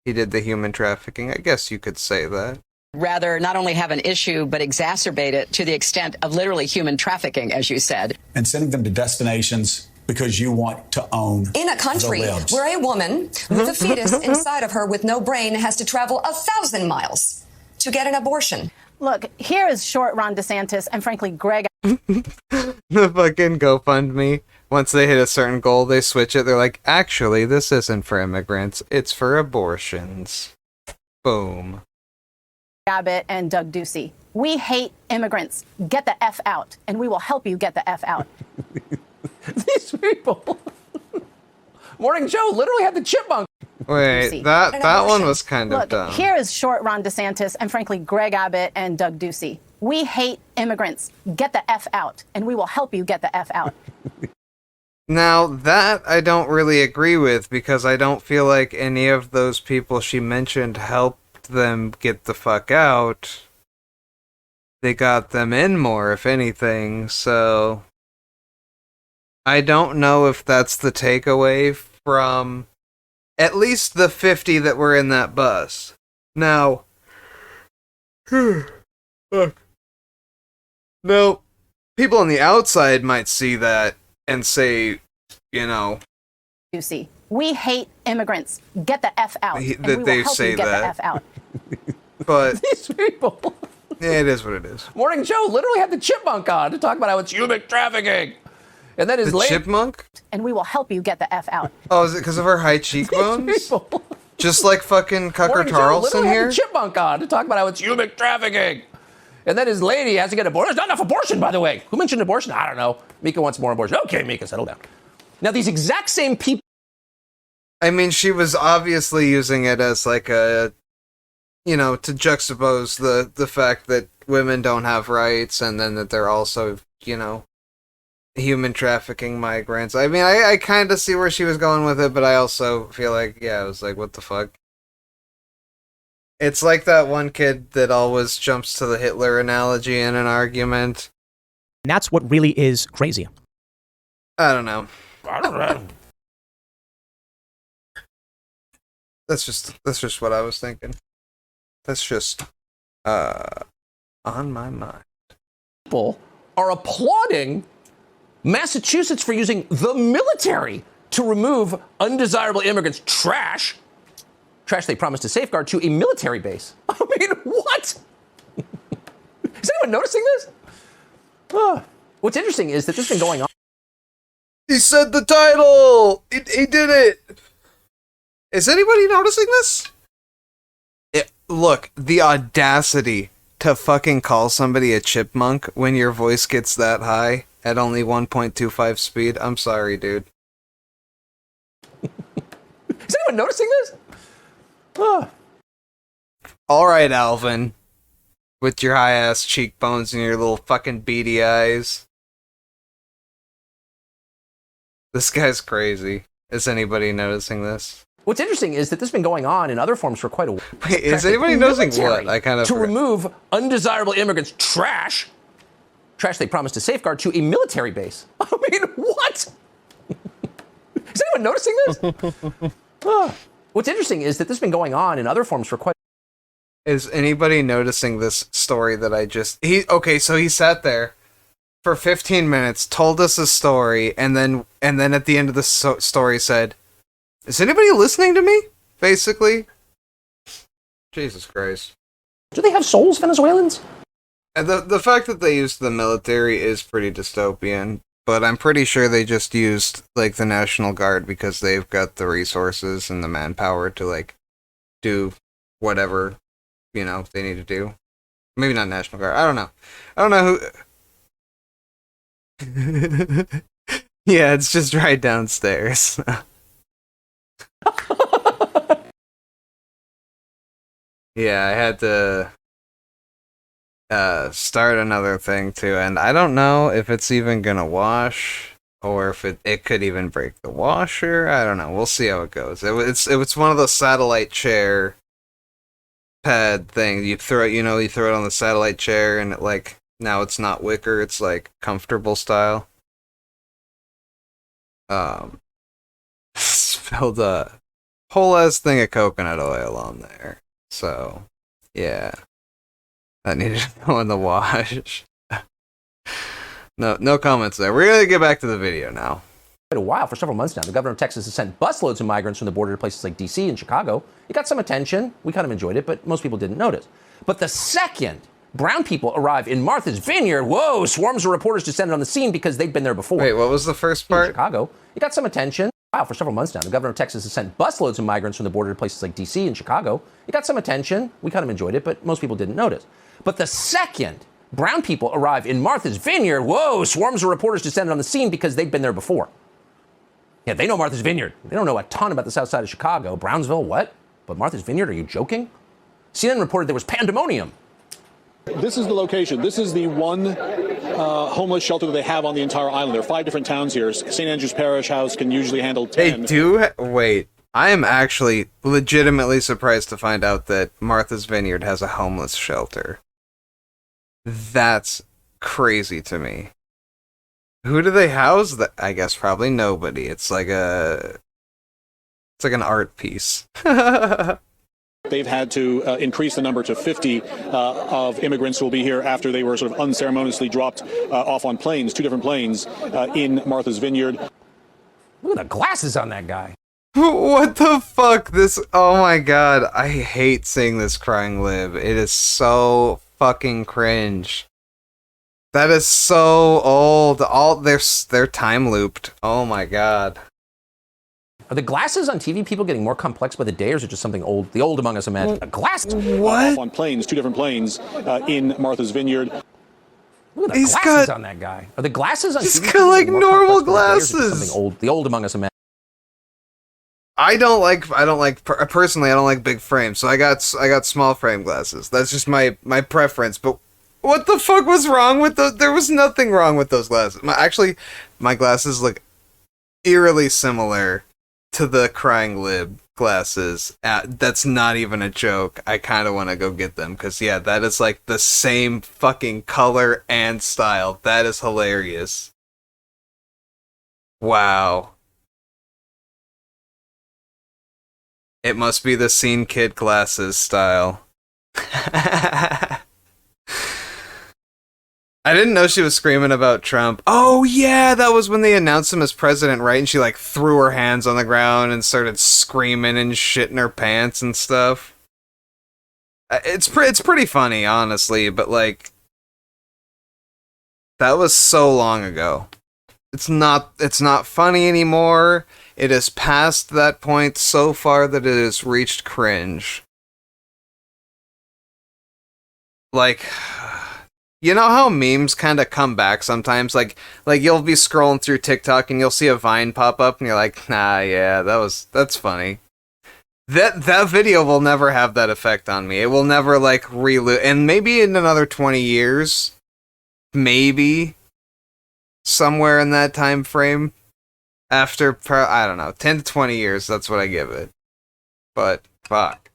He did the human trafficking. I guess you could say that. Rather not only have an issue, but exacerbate it to the extent of literally human trafficking, as you said. And sending them to destinations because you want to own in a country where a woman with a fetus inside of her with no brain has to travel 1,000 miles to get an abortion. Look, here is short Ron DeSantis and frankly Greg. The fucking GoFundMe. Once they hit a certain goal, they switch it. They're like, actually, this isn't for immigrants. It's for abortions. Boom. Abbott and Doug Ducey. We hate immigrants. Get the F out, and we will help you get the F out. These people. Morning Joe literally had the chipmunk. Wait, that one was kind of Look, dumb. here is short Ron DeSantis and frankly Greg Abbott and Doug Ducey. We hate immigrants. Get the F out, and we will help you get the F out. Now, that I don't really agree with, because I don't feel like any of those people she mentioned helped them get the fuck out. They got them in more, if anything, so... I don't know if that's the takeaway from at least the 50 that were in that bus. Now, look. No, people on the outside might see that and say, you know, Juicy. We hate immigrants. Get the F out. And we that will they help say you get that. the F out. But These people. Yeah, it is what it is. Morning Joe literally had the chipmunk on to talk about how it's human trafficking. And then his The chipmunk? And we will help you get the F out. Oh, is it because of her high cheekbones? Just like fucking Cucker Morning Joe Tarlson literally had here? the chipmunk on to talk about how it's human trafficking. And then his lady has to get abortion. There's not enough abortion, by the way. Who mentioned abortion? I don't know. Mika wants more abortion. Okay, Mika, settle down. Now, these exact same people. I mean, she was obviously using it as like a, you know, to juxtapose the fact that women don't have rights and then that they're also, you know, human trafficking migrants. I mean, I kind of see where she was going with it, but I also feel like, yeah, I was like, what the fuck? It's like that one kid that always jumps to the Hitler analogy in an argument. And that's what really is crazy. I don't know. I don't know. That's just what I was thinking. That's just on my mind. People are applauding Massachusetts for using the military to remove undesirable immigrants' trash they promised to safeguard, to a military base. I mean, what? Is anyone noticing this? What's interesting is that this has been going on. He said the title! He did it! Is anybody noticing this? Look, the audacity to fucking call somebody a chipmunk when your voice gets that high at only 1.25 speed. I'm sorry, dude. Is anyone noticing this? Alright, Alvin. With your high-ass cheekbones and your little fucking beady eyes. This guy's crazy. Is anybody noticing this? What's interesting is that this has been going on in other forms for quite a while. Wait, is anybody noticing what? I kind of to remove undesirable immigrants' trash they promised to safeguard, to a military base. I mean, what? Is anyone noticing this? What's interesting is that this has been going on in other forms for quite. Is anybody noticing this story that I just... So he sat there for 15 minutes, told us a story, and then at the end of the story said, is anybody listening to me? Basically. Jesus Christ. Do they have souls, Venezuelans? And the fact that they used the military is pretty dystopian, but I'm pretty sure they just used, like, the National Guard because they've got the resources and the manpower to, like, do whatever, you know, they need to do. Maybe not National Guard. I don't know who... Yeah, it's just right downstairs. Yeah, I had to start another thing too, and I don't know if it's even gonna wash or if it could even break the washer. I don't know. We'll see how it goes. It's one of those satellite chair pad things. You throw it on the satellite chair, and it, like, now it's not wicker. It's like comfortable style. Spilled a whole ass thing of coconut oil on there. So, yeah. That needed to go in the wash. No comments there. We're going to get back to the video now. A while, for several months now, the governor of Texas has sent busloads of migrants from the border to places like D.C. and Chicago. It got some attention. We kind of enjoyed it, but most people didn't notice. But the second brown people arrive in Martha's Vineyard, whoa, swarms of reporters descended on the scene because they'd been there before. Wait, what was the first part? In Chicago. It got some attention. Wow, for several months now, the governor of Texas has sent busloads of migrants from the border to places like D.C. and Chicago. It got some attention. We kind of enjoyed it, but most people didn't notice. But the second brown people arrive in Martha's Vineyard, whoa, swarms of reporters descended on the scene because they'd been there before. Yeah, they know Martha's Vineyard. They don't know a ton about the south side of Chicago. Brownsville, what? But Martha's Vineyard, are you joking? CNN reported there was pandemonium. This is the location. This is the one homeless shelter that they have on the entire island. There are 5 different towns here. St. Andrew's Parish House can usually handle 10. They do... Wait. I am actually legitimately surprised to find out that Martha's Vineyard has a homeless shelter. That's crazy to me. Who do they house? That I guess probably nobody. It's like an art piece. They've had to increase the number to 50 of immigrants who will be here after they were sort of unceremoniously dropped off on planes, 2 different planes in Martha's Vineyard. Look at the glasses on that guy. What the fuck? Oh my god. I hate seeing this crying lib. It is so fucking cringe. That is so old. They're time looped. Oh my god. Are the glasses on TV people getting more complex by the day, or is it just something old? The old among us imagine. Glasses. What? On planes, 2 different planes in Martha's Vineyard. Look at the glasses on that guy. Are the glasses on He's TV got like more normal complex by the day, or is it just glasses. something old? The old among us imagine. Personally, I don't like big frames, so I got small frame glasses. That's just my preference. But what the fuck was wrong with those? There was nothing wrong with those glasses. My glasses look eerily similar to the crying lib glasses. That's not even a joke. I kind of want to go get them because yeah, that is like the same fucking color and style. That is hilarious. Wow. It must be the Scene Kid glasses style. I didn't know she was screaming about Trump. Oh yeah, that was when they announced him as president, right? And she like threw her hands on the ground and started screaming and shitting her pants and stuff. It's pretty funny, honestly, but like that was so long ago. It's not funny anymore. It is past that point so far that it has reached cringe. Like, you know how memes kind of come back sometimes? Like you'll be scrolling through TikTok and you'll see a Vine pop up and you're like, nah, yeah, that's funny. That video will never have that effect on me. It will never like reload. And maybe in another 20 years, maybe somewhere in that time frame, after, I don't know, 10 to 20 years, that's what I give it. But, fuck.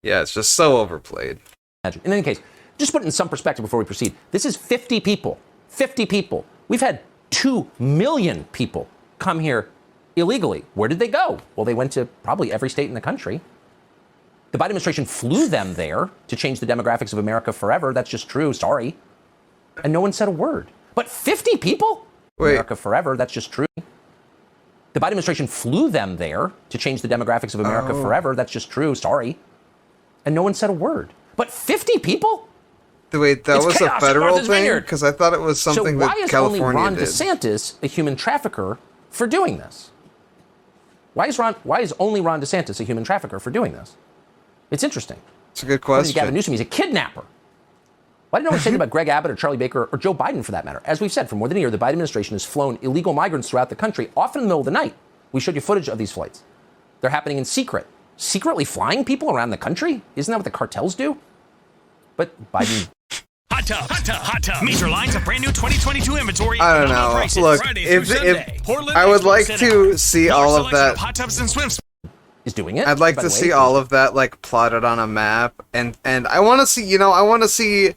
Yeah, it's just so overplayed. In any case, just put it in some perspective before we proceed. This is 50 people. 50 people. We've had 2 million people come here illegally. Where did they go? Well, they went to probably every state in the country. The Biden administration flew them there to change the demographics of America forever. That's just true. Sorry. And no one said a word. But 50 people? Wait. America forever. That's just true. The Biden administration flew them there to change the demographics of America forever. That's just true. Sorry. And no one said a word. But 50 people? Wait, that was a federal thing? Because I thought it was something that California did. So why is only Ron DeSantis a human trafficker for doing this? Why is only Ron DeSantis a human trafficker for doing this? It's interesting. It's a good question. Gavin Newsom, he's a kidnapper. Why did no one say about Greg Abbott or Charlie Baker or Joe Biden for that matter? As we've said, for more than a year, the Biden administration has flown illegal migrants throughout the country, often in the middle of the night. We showed you footage of these flights. They're happening in secret. Secretly flying people around the country? Isn't that what the cartels do? But Biden... Hot tub. Major lines of brand new 2022 inventory. I don't know. Look, if I would like to see all of that. Hot tubs and swims. Is doing it. I'd like to see all of that like plotted on a map, and I want to see. I want to see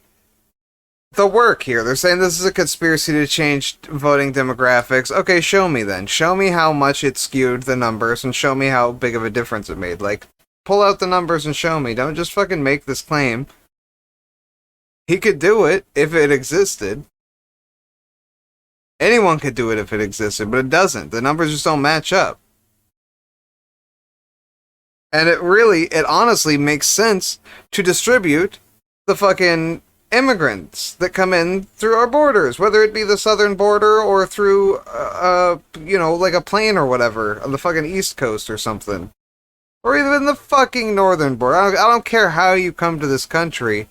the work here. They're saying this is a conspiracy to change voting demographics. Okay, show me then. Show me how much it skewed the numbers, and show me how big of a difference it made. Like, pull out the numbers and show me. Don't just fucking make this claim. He could do it if it existed. Anyone could do it if it existed, but it doesn't. The numbers just don't match up. And it honestly makes sense to distribute the fucking immigrants that come in through our borders, whether it be the southern border or through, like a plane or whatever on the fucking East Coast or something. Or even the fucking northern border. I don't care how you come to this country.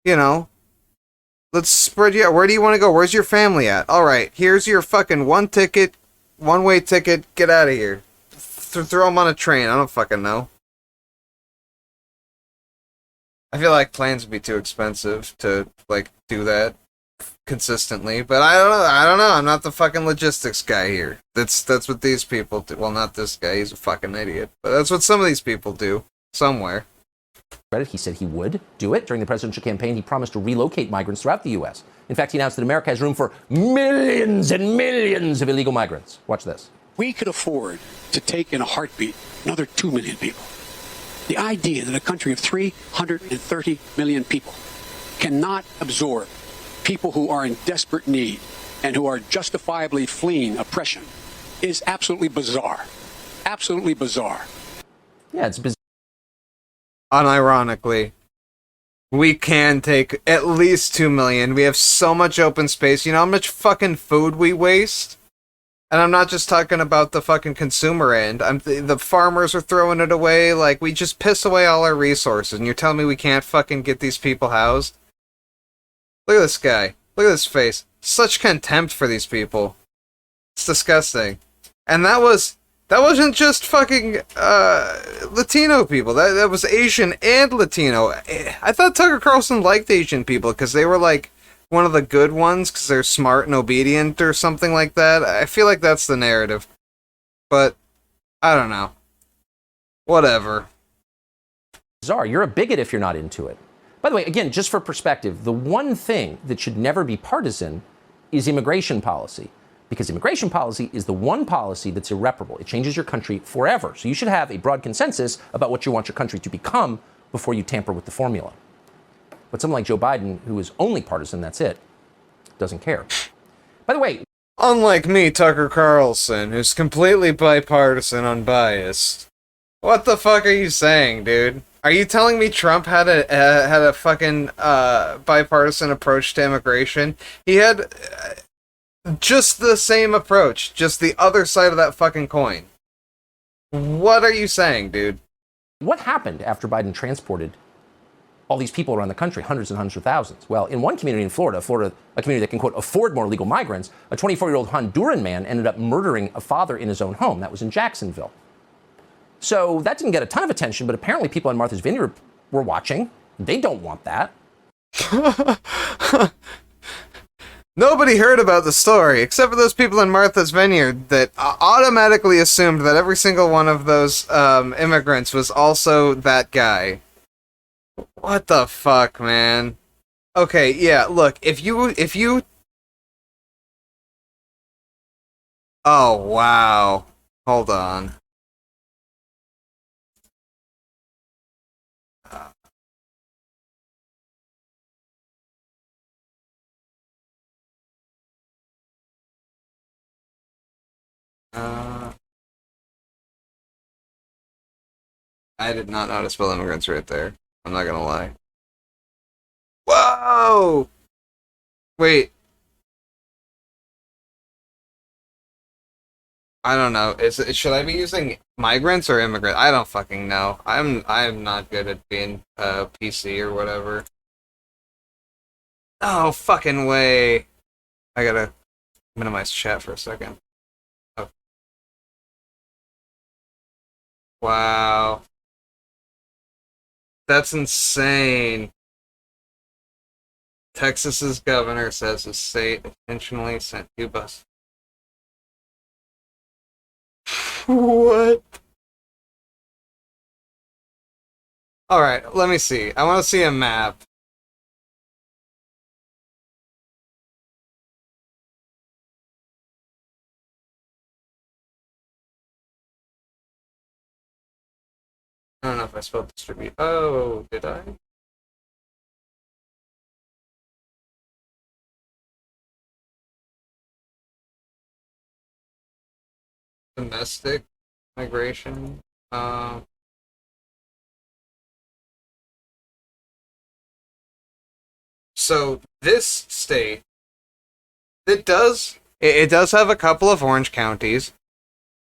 Let's spread you out. Where do you want to go? Where's your family at? Alright, here's your fucking one-way ticket, get out of here. Throw them on a train, I don't fucking know. I feel like planes would be too expensive to, do that consistently, but I don't know, I'm not the fucking logistics guy here. That's what these people do. Well, not this guy, he's a fucking idiot, but that's what some of these people do, somewhere. He said he would do it. During the presidential campaign, he promised to relocate migrants throughout the U.S. In fact, he announced that America has room for millions and millions of illegal migrants. Watch this. We could afford to take in a heartbeat another 2 million people. The idea that a country of 330 million people cannot absorb people who are in desperate need and who are justifiably fleeing oppression is absolutely bizarre. Absolutely bizarre. Yeah, it's bizarre. Unironically, we can take at least 2 million. We have so much open space. You know how much fucking food we waste? And I'm not just talking about the fucking consumer end. The farmers are throwing it away. Like, we just piss away all our resources. And you're telling me we can't fucking get these people housed? Look at this guy. Look at this face. Such contempt for these people. It's disgusting. And that wasn't just fucking Latino people. That was Asian and Latino. I thought Tucker Carlson liked Asian people because they were like one of the good ones because they're smart and obedient or something like that. I feel like that's the narrative. But I don't know. Whatever. Bizarre. You're a bigot if you're not into it. By the way, again, just for perspective, the one thing that should never be partisan is immigration policy. Because immigration policy is the one policy that's irreparable. It changes your country forever. So you should have a broad consensus about what you want your country to become before you tamper with the formula. But someone like Joe Biden, who is only partisan, that's it, doesn't care. By the way, unlike me, Tucker Carlson, who's completely bipartisan, unbiased. What the fuck are you saying, dude? Are you telling me Trump had a fucking bipartisan approach to immigration? He had just the same approach, just the other side of that fucking coin. What are you saying, dude? What happened after Biden transported all these people around the country, hundreds and hundreds of thousands? Well, in one community in Florida, a community that can, quote, afford more illegal migrants, a 24-year-old Honduran man ended up murdering a father in his own home. That was in Jacksonville. So that didn't get a ton of attention, but apparently people in Martha's Vineyard were watching. They don't want that. Nobody heard about the story, except for those people in Martha's Vineyard that automatically assumed that every single one of those immigrants was also that guy. What the fuck, man? Okay, yeah, look, if you... Oh, wow. Hold on. I did not know how to spell immigrants right there. I'm not gonna lie. Whoa! Wait. I don't know. Should I be using migrants or immigrant? I don't fucking know. I'm not good at being PC or whatever. Oh fucking way! I gotta minimize chat for a second. Oh. Wow. That's insane. Texas's governor says the state intentionally sent 2 buses. What? Alright, let me see. I want to see a map. I don't know if I spelled distribute. Oh, did I? Domestic migration. So this state, it does have a couple of orange counties,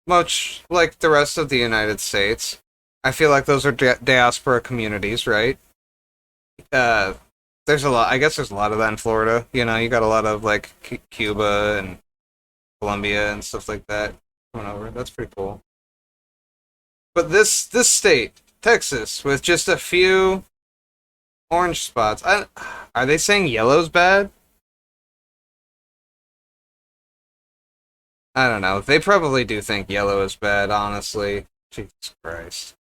much like the rest of the United States. I feel like those are diaspora communities, right? There's a lot. I guess there's a lot of that in Florida. You know, you got a lot of like Cuba and Colombia and stuff like that coming over. That's pretty cool. But this state, Texas, with just a few orange spots. Are they saying yellow's bad? I don't know. They probably do think yellow is bad, honestly. Jesus Christ.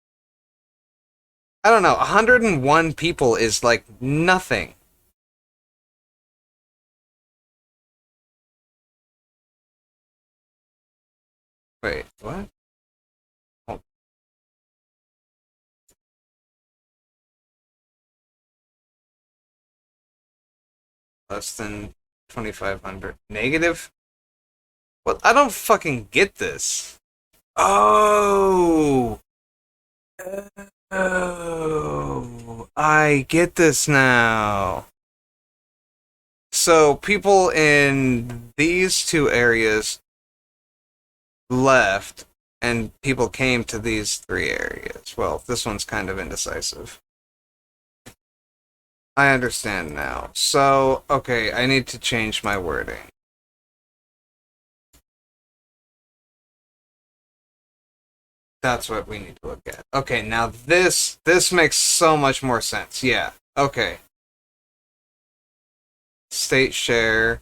I don't know. 101 people is like nothing. Wait, what? Oh. Less than 2,500. Negative? What? I don't fucking get this. Oh! Oh, I get this now. So people in these two areas left, and people came to these three areas. Well, this one's kind of indecisive. I understand now. So, okay, I need to change my wording. That's what we need to look at. Okay, now this makes so much more sense. Yeah. Okay. State share.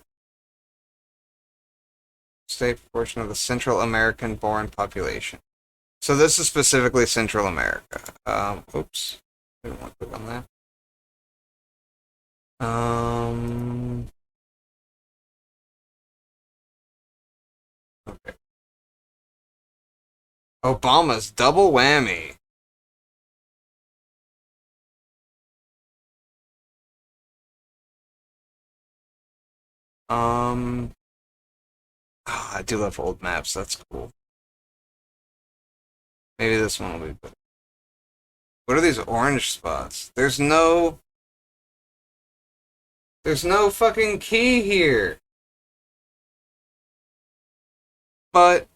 State proportion of the Central American born population. So this is specifically Central America. Oops. Didn't want to click on that. Okay. Obama's double whammy. I do love old maps. That's cool. Maybe this one will be better. What are these orange spots? There's no fucking key here. But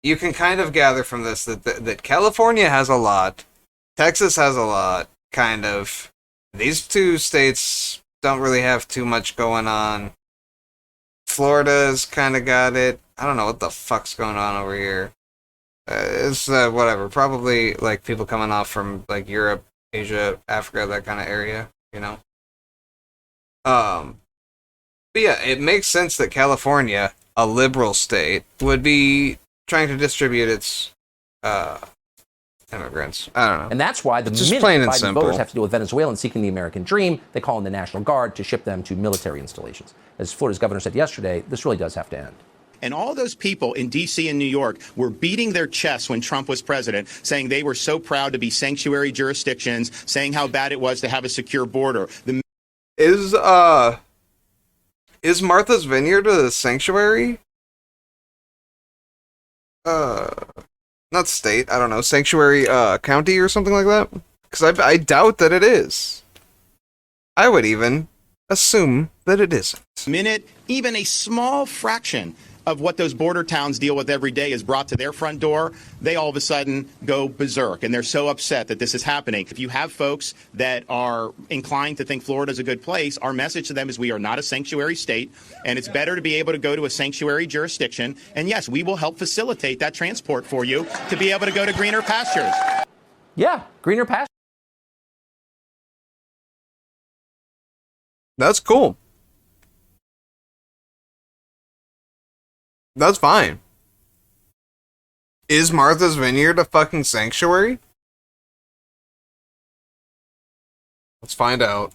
you can kind of gather from this that California has a lot, Texas has a lot, kind of. These two states don't really have too much going on. Florida's kind of got it. I don't know what the fuck's going on over here. It's whatever. Probably like people coming off from like Europe, Asia, Africa, that kind of area, you know. But yeah, it makes sense that California, a liberal state, would be trying to distribute its immigrants. I don't know. And that's why the just minute plain and Biden simple. voters have to deal with Venezuelans seeking the American dream, they call in the National Guard to ship them to military installations. As Florida's governor said yesterday, this really does have to end. And all those people in D.C. and New York were beating their chests when Trump was president, saying they were so proud to be sanctuary jurisdictions, saying how bad it was to have a secure border. Is Martha's Vineyard a sanctuary? Not state, I don't know, sanctuary county or something like that? Because I doubt that it is. I would even assume that it isn't. Minute, even a small fraction of what those border towns deal with every day is brought to their front door, they all of a sudden go berserk, and they're so upset that this is happening. If you have folks that are inclined to think Florida is a good place, our message to them is we are not a sanctuary state, and it's better to be able to go to a sanctuary jurisdiction. And yes, we will help facilitate that transport for you to be able to go to greener pastures. Yeah, greener pastures. That's cool. That's fine. Is Martha's Vineyard a fucking sanctuary? Let's find out.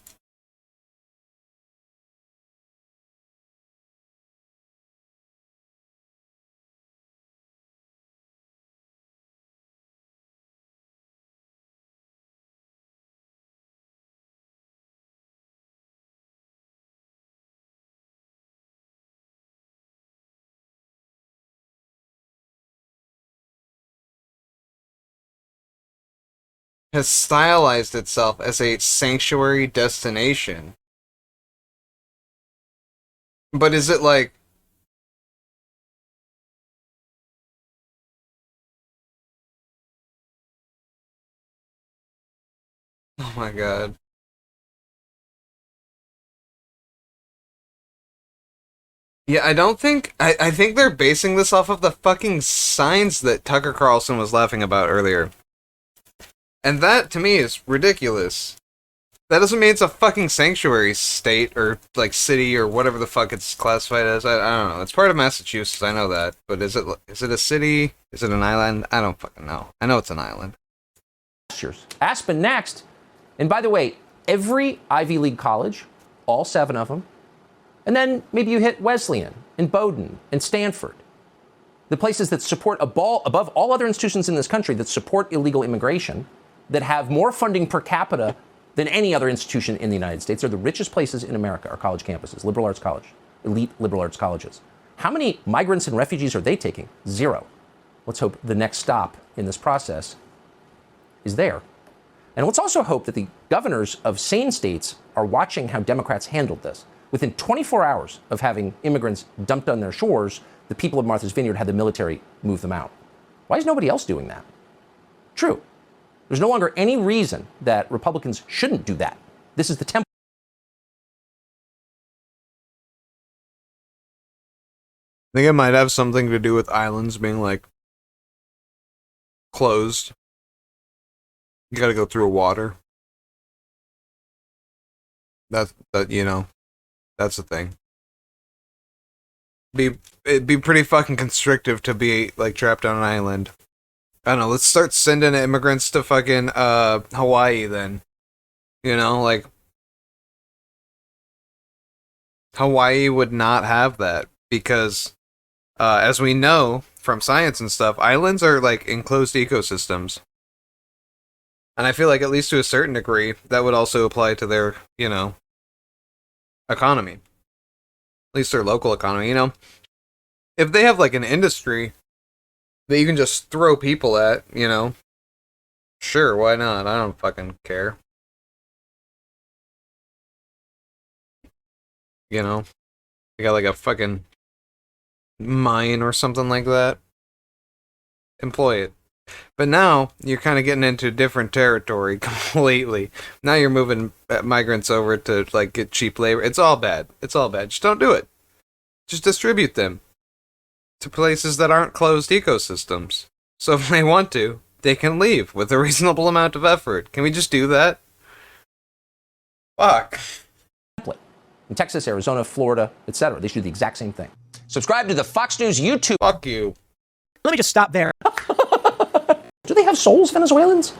Has stylized itself as a sanctuary destination. But is it like... Oh my god. Yeah, I don't think... I think they're basing this off of the fucking signs that Tucker Carlson was laughing about earlier. And that, to me, is ridiculous. That doesn't mean it's a fucking sanctuary state, or, like, city, or whatever the fuck it's classified as. I don't know. It's part of Massachusetts, I know that. But is it a city? Is it an island? I don't fucking know. I know it's an island. Aspen next. And by the way, every Ivy League college, all 7 of them, and then maybe you hit Wesleyan, and Bowdoin, and Stanford. the places that support above all other institutions in this country that support illegal immigration, that have more funding per capita than any other institution in the United States. They're the richest places in America, our college campuses, liberal arts college, elite liberal arts colleges. How many migrants and refugees are they taking? 0. Let's hope the next stop in this process is there. And let's also hope that the governors of sane states are watching how Democrats handled this. Within 24 hours of having immigrants dumped on their shores, the people of Martha's Vineyard had the military move them out. Why is nobody else doing that? True. There's no longer any reason that Republicans shouldn't do that. This is the template. I think it might have something to do with islands being like closed. You got to go through water. That's the thing. It'd be pretty fucking constrictive to be like trapped on an island. I don't know. Let's start sending immigrants to fucking Hawaii then. Like Hawaii would not have that because, as we know from science and stuff, islands are like enclosed ecosystems. And I feel like at least to a certain degree, that would also apply to their, economy. At least their local economy, If they have like an industry that you can just throw people at, sure, why not? I don't fucking care. You got like a fucking mine or something like that. Employ it. But now you're kind of getting into different territory completely. Now you're moving migrants over to like get cheap labor. It's all bad. It's all bad. Just don't do it. Just distribute them to places that aren't closed ecosystems. So if they want to, they can leave with a reasonable amount of effort. Can we just do that? Fuck. In Texas, Arizona, Florida, etc. They should do the exact same thing. Subscribe to the Fox News YouTube. Fuck you. Let me just stop there. Do they have souls, Venezuelans?